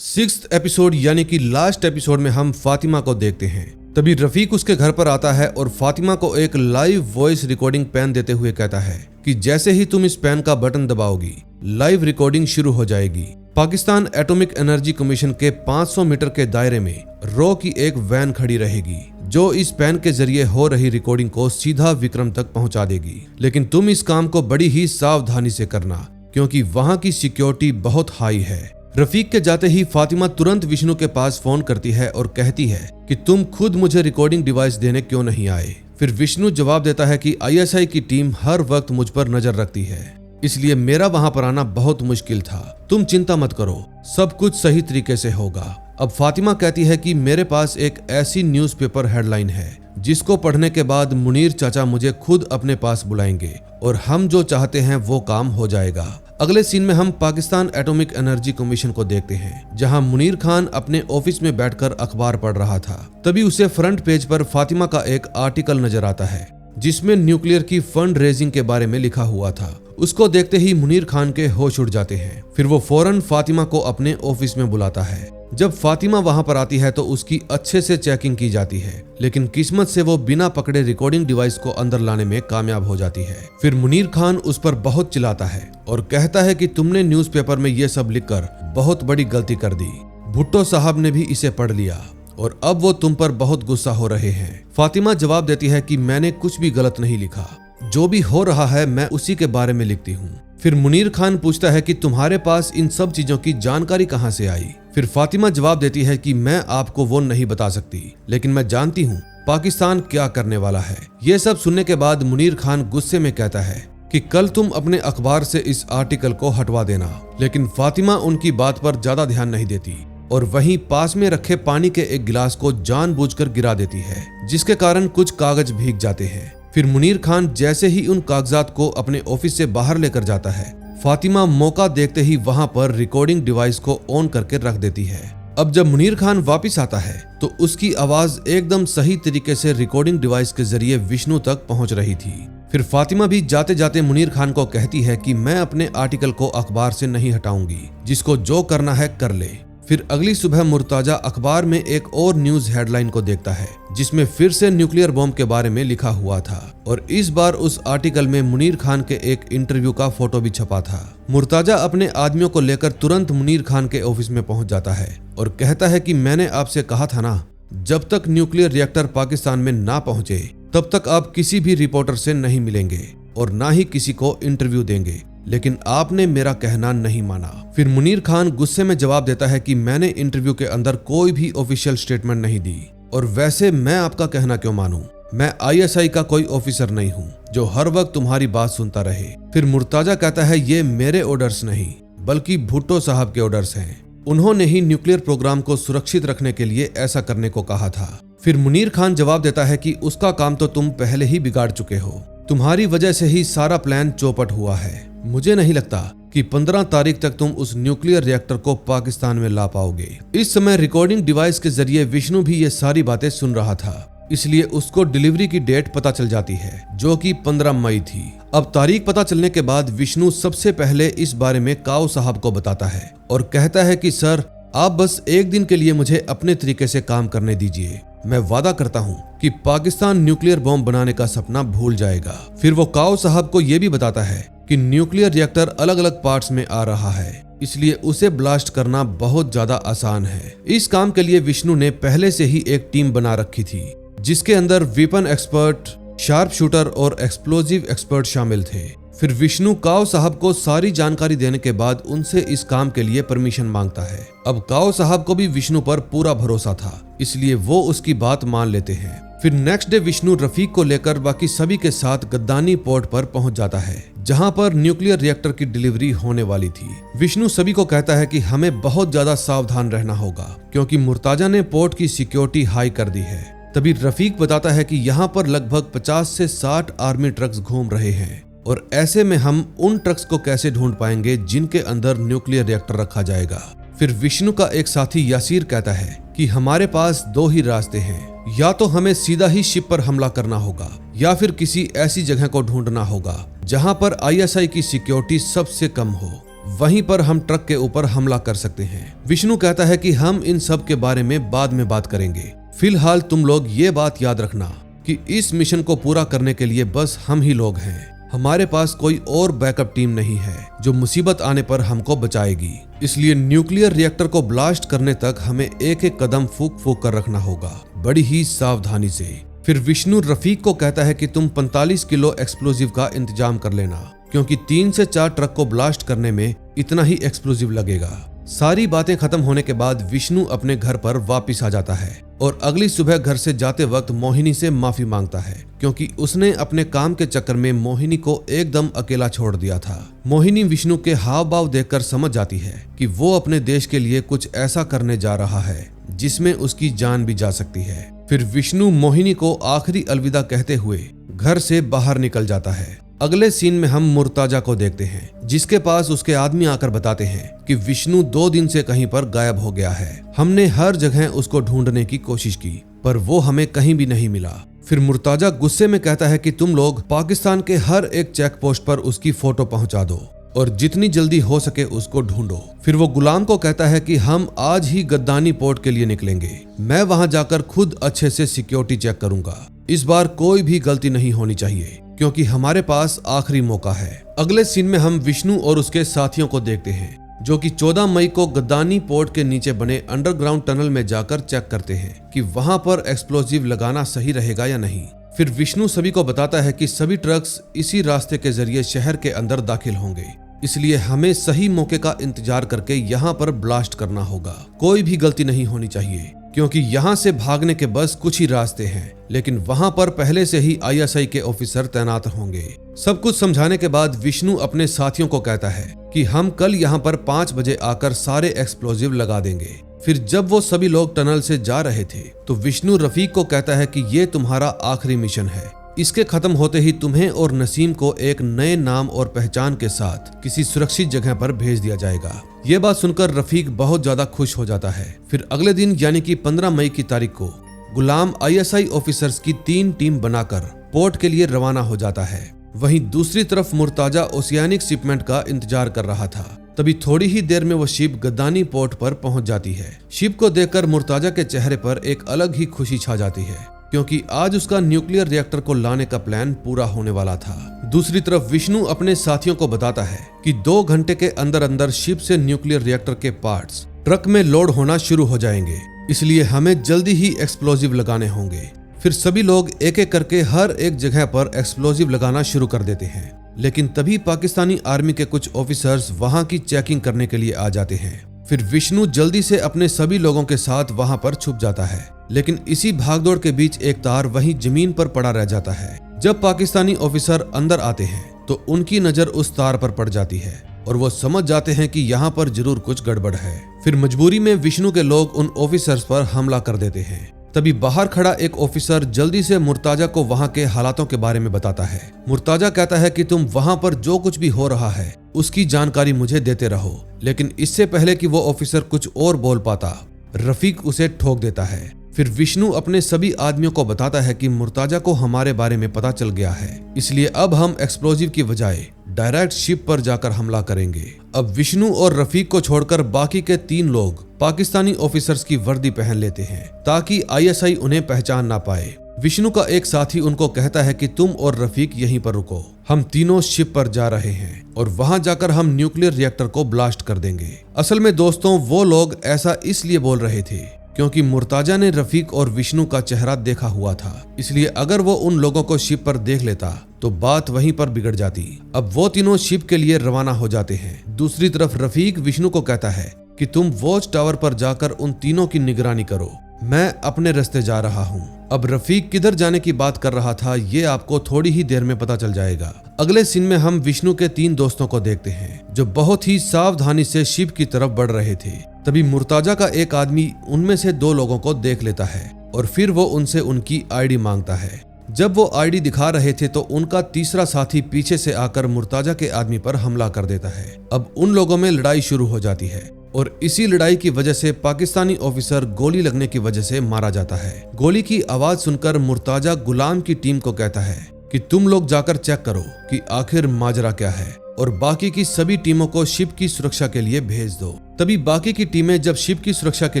6th एपिसोड यानी कि लास्ट एपिसोड में हम फातिमा को देखते हैं। तभी रफीक उसके घर पर आता है और फातिमा को एक लाइव वॉइस रिकॉर्डिंग पेन देते हुए कहता है कि जैसे ही तुम इस पेन का बटन दबाओगी लाइव रिकॉर्डिंग शुरू हो जाएगी। पाकिस्तान एटॉमिक एनर्जी कमीशन के 500 मीटर के दायरे में रॉ की एक वैन खड़ी रहेगी जो इस पेन के जरिए हो रही रिकॉर्डिंग को सीधा विक्रम तक पहुंचा देगी। लेकिन तुम इस काम को बड़ी ही सावधानी से करना, क्योंकि वहां की सिक्योरिटी बहुत हाई है। रफीक के जाते ही फातिमा तुरंत विष्णु के पास फोन करती है और कहती है कि तुम खुद मुझे रिकॉर्डिंग डिवाइस देने क्यों नहीं आए। फिर विष्णु जवाब देता है कि ISI की टीम हर वक्त मुझ पर नजर रखती है, इसलिए मेरा वहां पर आना बहुत मुश्किल था। तुम चिंता मत करो, सब कुछ सही तरीके से होगा। अब फातिमा कहती है कि मेरे पास एक ऐसी न्यूज़पेपर हेडलाइन है जिसको पढ़ने के बाद मुनीर चाचा मुझे खुद अपने पास बुलाएंगे और हम जो चाहते हैं वो काम हो जाएगा। अगले सीन में हम पाकिस्तान एटॉमिक एनर्जी कमीशन को देखते हैं, जहां मुनीर खान अपने ऑफिस में बैठकर अखबार पढ़ रहा था। तभी उसे फ्रंट पेज पर फातिमा का एक आर्टिकल नजर आता है जिसमें न्यूक्लियर की फंड रेजिंग के बारे में लिखा हुआ था। उसको देखते ही मुनीर खान के होश उड़ जाते हैं। फिर वो फौरन फातिमा को अपने ऑफिस में बुलाता है। जब फातिमा वहां पर आती है तो उसकी अच्छे से चेकिंग की जाती है, लेकिन किस्मत से वो बिना पकड़े रिकॉर्डिंग डिवाइस को अंदर लाने में कामयाब हो जाती है। फिर मुनीर खान उस पर बहुत चिल्लाता है और कहता है कि तुमने न्यूज़पेपर में ये सब लिखकर बहुत बड़ी गलती कर दी। भुट्टो साहब ने भी इसे पढ़ लिया और अब वो तुम पर बहुत गुस्सा हो रहे हैं। फातिमा जवाब देती है कि मैंने कुछ भी गलत नहीं लिखा, जो भी हो रहा है मैं उसी के बारे में लिखती हूँ। फिर मुनीर खान पूछता है कि तुम्हारे पास इन सब चीजों की जानकारी कहाँ से आई। फिर फातिमा जवाब देती है कि मैं आपको वो नहीं बता सकती, लेकिन मैं जानती हूँ पाकिस्तान क्या करने वाला है। ये सब सुनने के बाद मुनीर खान गुस्से में कहता है कि कल तुम अपने अखबार से इस आर्टिकल को हटवा देना। लेकिन फातिमा उनकी बात पर ज्यादा ध्यान नहीं देती और वहीं पास में रखे पानी के एक गिलास को जानबूझकर गिरा देती है, जिसके कारण कुछ कागज भीग जाते हैं। फिर मुनीर खान जैसे ही उन कागजात को अपने ऑफिस से बाहर लेकर जाता है, फातिमा मौका देखते ही वहां पर रिकॉर्डिंग डिवाइस को ऑन करके रख देती है। अब जब मुनीर खान वापस आता है तो उसकी आवाज एकदम सही तरीके से रिकॉर्डिंग डिवाइस के जरिए विष्णु तक पहुंच रही थी। फिर फातिमा भी जाते जाते मुनीर खान को कहती है कि मैं अपने आर्टिकल को अखबार से नहीं हटाऊंगी, जिसको जो करना है कर ले। फिर अगली सुबह मुर्ताजा अखबार में एक और न्यूज हेडलाइन को देखता है जिसमें फिर से न्यूक्लियर बॉम्ब के बारे में लिखा हुआ था, और इस बार उस आर्टिकल में मुनीर खान के एक इंटरव्यू का फोटो भी छपा था। मुर्ताजा अपने आदमियों को लेकर तुरंत मुनीर खान के ऑफिस में पहुंच जाता है और कहता है कि मैंने आपसे कहा था ना, जब तक न्यूक्लियर रिएक्टर पाकिस्तान में ना पहुंचे तब तक आप किसी भी रिपोर्टर से नहीं मिलेंगे और ना ही किसी को इंटरव्यू देंगे, लेकिन आपने मेरा कहना नहीं माना। फिर मुनीर खान गुस्से में जवाब देता है कि मैंने इंटरव्यू के अंदर कोई भी ऑफिशियल स्टेटमेंट नहीं दी, और वैसे मैं आपका कहना क्यों मानूं? मैं ISI का कोई ऑफिसर नहीं हूं जो हर वक्त तुम्हारी बात सुनता रहे। फिर मुर्ताजा कहता है ये मेरे ऑर्डर्स नहीं बल्कि भुट्टो साहब के ऑर्डर्स हैं, उन्होंने ही न्यूक्लियर प्रोग्राम को सुरक्षित रखने के लिए ऐसा करने को कहा था। फिर मुनीर खान जवाब देता है कि उसका काम तो तुम पहले ही बिगाड़ चुके हो, तुम्हारी वजह से ही सारा प्लान चौपट हुआ है। मुझे नहीं लगता कि 15 तारीख तक तुम उस न्यूक्लियर रिएक्टर को पाकिस्तान में ला पाओगे। इस समय रिकॉर्डिंग डिवाइस के जरिए विष्णु भी ये सारी बातें सुन रहा था। इसलिए उसको डिलीवरी की डेट पता चल जाती है, जो कि 15 मई थी। अब तारीख पता चलने के बाद विष्णु सबसे पहले इस बारे में काओ साहब को बताता है और कहता है कि सर, आप बस एक दिन के लिए मुझे अपने तरीके से काम करने दीजिए। मैं वादा करता हूँ कि पाकिस्तान न्यूक्लियर बॉम्ब बनाने का सपना भूल जाएगा। फिर वो काओ साहब को ये भी बताता है कि न्यूक्लियर रिएक्टर अलग अलग पार्ट्स में आ रहा है, इसलिए उसे ब्लास्ट करना बहुत ज्यादा आसान है। इस काम के लिए विष्णु ने पहले से ही एक टीम बना रखी थी, जिसके अंदर वेपन एक्सपर्ट, शार्प शूटर और एक्सप्लोजिव एक्सपर्ट शामिल थे। फिर विष्णु काओ साहब को सारी जानकारी देने के बाद उनसे इस काम के लिए परमिशन मांगता है। अब काओ साहब को भी विष्णु पर पूरा भरोसा था, इसलिए वो उसकी बात मान लेते हैं। फिर नेक्स्ट डे विष्णु रफीक को लेकर बाकी सभी के साथ गद्दानी पोर्ट पर पहुंच जाता है, जहां पर न्यूक्लियर रिएक्टर की डिलीवरी होने वाली थी। विष्णु सभी को कहता है कि हमें बहुत ज्यादा सावधान रहना होगा, क्योंकि मुर्ताजा ने पोर्ट की सिक्योरिटी हाई कर दी है। तभी रफीक बताता है कि यहाँ पर लगभग 50 से 60 आर्मी ट्रक्स घूम रहे हैं, और ऐसे में हम उन ट्रक्स को कैसे ढूंढ पाएंगे जिनके अंदर न्यूक्लियर रिएक्टर रखा जाएगा। फिर विष्णु का एक साथी यासीर कहता है कि हमारे पास दो ही रास्ते हैं, या तो हमें सीधा ही शिप पर हमला करना होगा, या फिर किसी ऐसी जगह को ढूंढना होगा जहां पर ISI की सिक्योरिटी सबसे कम हो, वहीं पर हम ट्रक के ऊपर हमला कर सकते हैं। विष्णु कहता है कि हम इन सब के बारे में बाद में बात करेंगे, फिलहाल तुम लोग ये बात याद रखना कि इस मिशन को पूरा करने के लिए बस हम ही लोग हैं। हमारे पास कोई और बैकअप टीम नहीं है जो मुसीबत आने पर हमको बचाएगी, इसलिए न्यूक्लियर रिएक्टर को ब्लास्ट करने तक हमें एक एक कदम फूक फूक कर रखना होगा, बड़ी ही सावधानी से। फिर विष्णु रफीक को कहता है कि तुम 45 किलो एक्सप्लोजिव का इंतजाम कर लेना, क्योंकि 3 से 4 ट्रक को ब्लास्ट करने में इतना ही एक्सप्लोजिव लगेगा। सारी बातें खत्म होने के बाद विष्णु अपने घर पर वापस आ जाता है और अगली सुबह घर से जाते वक्त मोहिनी से माफी मांगता है, क्योंकि उसने अपने काम के चक्कर में मोहिनी को एकदम अकेला छोड़ दिया था। मोहिनी विष्णु के हाव भाव देखकर समझ जाती है कि वो अपने देश के लिए कुछ ऐसा करने जा रहा है जिसमें उसकी जान भी जा सकती है। फिर विष्णु मोहिनी को आखिरी अलविदा कहते हुए घर से बाहर निकल जाता है। अगले सीन में हम मुर्ताजा को देखते हैं, जिसके पास उसके आदमी आकर बताते हैं कि विष्णु 2 दिन से कहीं पर गायब हो गया है। हमने हर जगह उसको ढूंढने की कोशिश की, पर वो हमें कहीं भी नहीं मिला। फिर मुर्ताजा गुस्से में कहता है कि तुम लोग पाकिस्तान के हर एक चेक पोस्ट पर उसकी फोटो पहुंचा दो और जितनी जल्दी हो सके उसको ढूंढो। फिर वो गुलाम को कहता है कि हम आज ही गद्दानी पोर्ट के लिए निकलेंगे। मैं वहां जाकर खुद अच्छे से सिक्योरिटी चेक करूंगा। इस बार कोई भी गलती नहीं होनी चाहिए, क्योंकि हमारे पास आखिरी मौका है। अगले सीन में हम विष्णु और उसके साथियों को देखते हैं, जो कि 14 मई को गद्दानी पोर्ट के नीचे बने अंडरग्राउंड टनल में जाकर चेक करते हैं कि वहां पर एक्सप्लोजिव लगाना सही रहेगा या नहीं। फिर विष्णु सभी को बताता है कि सभी ट्रक्स इसी रास्ते के जरिए शहर के अंदर दाखिल होंगे, इसलिए हमें सही मौके का इंतजार करके यहाँ पर ब्लास्ट करना होगा। कोई भी गलती नहीं होनी चाहिए, क्योंकि यहाँ से भागने के बस कुछ ही रास्ते हैं, लेकिन वहाँ पर पहले से ही ISI के ऑफिसर तैनात होंगे। सब कुछ समझाने के बाद विष्णु अपने साथियों को कहता है कि हम कल यहाँ पर 5 बजे आकर सारे एक्सप्लोजिव लगा देंगे। फिर जब वो सभी लोग टनल से जा रहे थे तो विष्णु रफीक को कहता है कि ये तुम्हारा आखिरी मिशन है। इसके खत्म होते ही तुम्हें और नसीम को एक नए नाम और पहचान के साथ किसी सुरक्षित जगह पर भेज दिया जाएगा। ये बात सुनकर रफीक बहुत ज्यादा खुश हो जाता है। फिर अगले दिन यानी कि 15 मई की तारीख को गुलाम ISI ऑफिसर्स की 3 टीम बनाकर पोर्ट के लिए रवाना हो जाता है। वहीं दूसरी तरफ मुर्ताजा ओशियानिक शिपमेंट का इंतजार कर रहा था। तभी थोड़ी ही देर में वो शिप गद्दानी पोर्ट पर पहुंच जाती है। शिप को देखकर मुर्ताजा के चेहरे पर एक अलग ही खुशी छा जाती है, क्योंकि आज उसका न्यूक्लियर रिएक्टर को लाने का प्लान पूरा होने वाला था। दूसरी तरफ विष्णु अपने साथियों को बताता है कि 2 घंटे के अंदर अंदर शिप से न्यूक्लियर रिएक्टर के पार्ट्स ट्रक में लोड होना शुरू हो जाएंगे, इसलिए हमें जल्दी ही एक्सप्लोजिव लगाने होंगे। फिर सभी लोग एक एक करके हर एक जगह पर एक्सप्लोजिव लगाना शुरू कर देते हैं, लेकिन तभी पाकिस्तानी आर्मी के कुछ ऑफिसर्स वहां की चेकिंग करने के लिए आ जाते हैं। फिर विष्णु जल्दी से अपने सभी लोगों के साथ वहां पर छुप जाता है, लेकिन इसी भागदौड़ के बीच एक तार वहीं जमीन पर पड़ा रह जाता है। जब पाकिस्तानी ऑफिसर अंदर आते हैं तो उनकी नजर उस तार पर पड़ जाती है और वो समझ जाते हैं कि यहाँ पर जरूर कुछ गड़बड़ है। फिर मजबूरी में विष्णु के लोग उन ऑफिसर्स पर हमला कर देते हैं। तभी बाहर खड़ा एक ऑफिसर जल्दी से मुर्ताजा को वहां के हालातों के बारे में बताता है। मुर्ताजा कहता है कि तुम वहां पर जो कुछ भी हो रहा है उसकी जानकारी मुझे देते रहो, लेकिन इससे पहले कि वो ऑफिसर कुछ और बोल पाता, रफीक उसे ठोक देता है। फिर विष्णु अपने सभी आदमियों को बताता है कि मुर्ताजा को हमारे बारे में पता चल गया है, इसलिए अब हम एक्सप्लोजिव की बजाय डायरेक्ट शिप पर जाकर हमला करेंगे। अब विष्णु और रफीक को छोड़कर बाकी के 3 लोग पाकिस्तानी ऑफिसर्स की वर्दी पहन लेते हैं ताकि आईएसआई उन्हें पहचान ना पाए। विष्णु का एक साथी उनको कहता है कि तुम और रफीक यहीं पर रुको, हम तीनों शिप पर जा रहे हैं और वहां जाकर हम न्यूक्लियर रिएक्टर को ब्लास्ट कर देंगे। असल में दोस्तों वो लोग ऐसा इसलिए बोल रहे थे क्योंकि मुर्ताजा ने रफीक और विष्णु का चेहरा देखा हुआ था, इसलिए अगर वो उन लोगों को शिप पर देख लेता तो बात वहीं पर बिगड़ जाती। अब वो तीनों शिप के लिए रवाना हो जाते हैं। दूसरी तरफ रफीक विष्णु को कहता है कि तुम वॉच टावर पर जाकर उन तीनों की निगरानी करो, मैं अपने रास्ते जा रहा हूँ। अब रफीक किधर जाने की बात कर रहा था ये आपको थोड़ी ही देर में पता चल जाएगा। अगले सीन में हम विष्णु के 3 दोस्तों को देखते हैं जो बहुत ही सावधानी से शिप की तरफ बढ़ रहे थे। तभी मुर्ताजा का एक आदमी उनमें से 2 लोगों को देख लेता है और फिर वो उनसे उनकी आईडी मांगता है। जब वो आईडी दिखा रहे थे तो उनका तीसरा साथी पीछे से आकर मुर्ताजा के आदमी पर हमला कर देता है। अब उन लोगों में लड़ाई शुरू हो जाती है और इसी लड़ाई की वजह से पाकिस्तानी ऑफिसर गोली लगने की वजह से मारा जाता है। गोली की आवाज सुनकर मुर्ताजा गुलाम की टीम को कहता है कि तुम लोग जाकर चेक करो कि आखिर माजरा क्या है और बाकी की सभी टीमों को शिप की सुरक्षा के लिए भेज दो। तभी बाकी की टीमें जब शिप की सुरक्षा के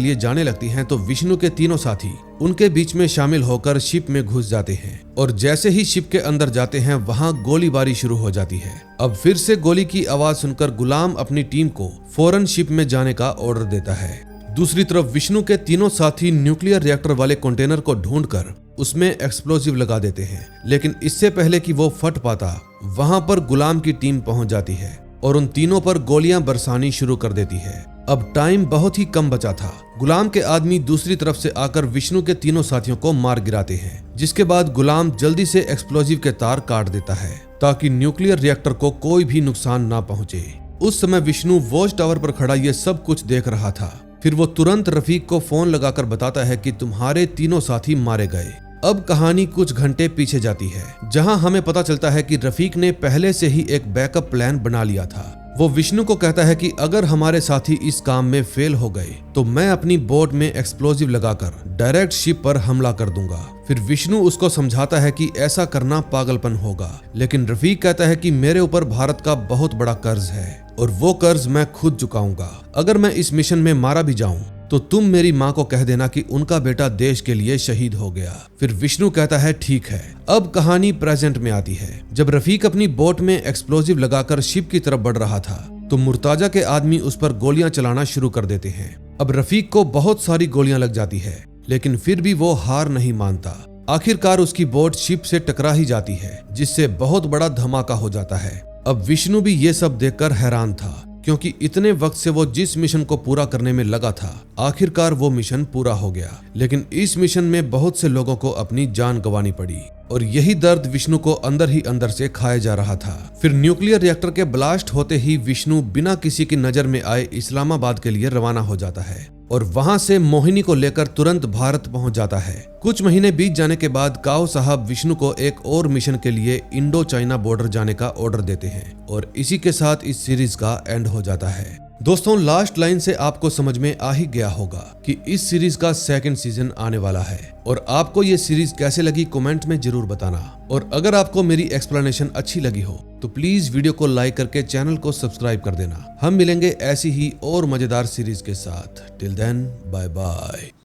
लिए जाने लगती हैं तो विष्णु के तीनों साथी उनके बीच में शामिल होकर शिप में घुस जाते हैं और जैसे ही शिप के अंदर जाते हैं वहां गोलीबारी शुरू हो जाती है। अब फिर से गोली की आवाज सुनकर गुलाम अपनी टीम को फौरन शिप में जाने का ऑर्डर देता है। दूसरी तरफ विष्णु के तीनों साथी न्यूक्लियर रिएक्टर वाले कंटेनर को ढूंढकर उसमें एक्सप्लोजिव लगा देते हैं, लेकिन इससे पहले कि वो फट पाता वहां पर गुलाम की टीम पहुंच जाती है और उन तीनों पर गोलियां बरसानी शुरू कर देती है। अब टाइम बहुत ही कम बचा था। गुलाम के आदमी दूसरी तरफ से आकर विष्णु के तीनों साथियों को मार गिराते हैं, जिसके बाद गुलाम जल्दी से एक्सप्लोजिव के तार काट देता है ताकि न्यूक्लियर रिएक्टर को कोई भी नुकसान ना पहुंचे। उस समय विष्णु वॉच टावर पर खड़ा ये सब कुछ देख रहा था। फिर वो तुरंत रफीक को फोन लगाकर बताता है कि तुम्हारे तीनों साथी मारे गए। अब कहानी कुछ घंटे पीछे जाती है जहां हमें पता चलता है कि रफीक ने पहले से ही एक बैकअप प्लान बना लिया था। वो विष्णु को कहता है कि अगर हमारे साथी इस काम में फेल हो गए तो मैं अपनी बोट में एक्सप्लोजिव लगाकर डायरेक्ट शिप पर हमला कर दूंगा। फिर विष्णु उसको समझाता है कि ऐसा करना पागलपन होगा, लेकिन रफीक कहता है कि मेरे ऊपर भारत का बहुत बड़ा कर्ज है और वो कर्ज मैं खुद चुकाऊंगा। अगर मैं इस मिशन में मारा भी जाऊं तो तुम मेरी माँ को कह देना कि उनका बेटा देश के लिए शहीद हो गया। फिर विष्णु कहता है ठीक है। अब कहानी प्रेजेंट में आती है। जब रफीक अपनी बोट में एक्सप्लोजिव लगाकर शिप की तरफ बढ़ रहा था तो मुर्ताजा के आदमी उस पर गोलियां चलाना शुरू कर देते हैं। अब रफीक को बहुत सारी गोलियां लग जाती है, लेकिन फिर भी वो हार नहीं मानता। आखिरकार उसकी बोट शिप से टकरा ही जाती है, जिससे बहुत बड़ा धमाका हो जाता है। अब विष्णु भी ये सब देखकर हैरान था क्योंकि इतने वक्त से वो जिस मिशन को पूरा करने में लगा था आखिरकार वो मिशन पूरा हो गया, लेकिन इस मिशन में बहुत से लोगों को अपनी जान गंवानी पड़ी और यही दर्द विष्णु को अंदर ही अंदर से खाया जा रहा था। फिर न्यूक्लियर रिएक्टर के ब्लास्ट होते ही विष्णु बिना किसी की नजर में आए इस्लामाबाद के लिए रवाना हो जाता है और वहां से मोहिनी को लेकर तुरंत भारत पहुंच जाता है। कुछ महीने बीत जाने के बाद काओ साहब विष्णु को एक और मिशन के लिए इंडो चाइना बॉर्डर जाने का ऑर्डर देते हैं और इसी के साथ इस सीरीज का एंड हो जाता है। दोस्तों लास्ट लाइन से आपको समझ में आ ही गया होगा कि इस सीरीज का 2nd सीजन आने वाला है और आपको ये सीरीज कैसे लगी कमेंट में जरूर बताना। और अगर आपको मेरी एक्सप्लेनेशन अच्छी लगी हो तो प्लीज वीडियो को लाइक करके चैनल को सब्सक्राइब कर देना। हम मिलेंगे ऐसी ही और मजेदार सीरीज के साथ। Till then bye bye.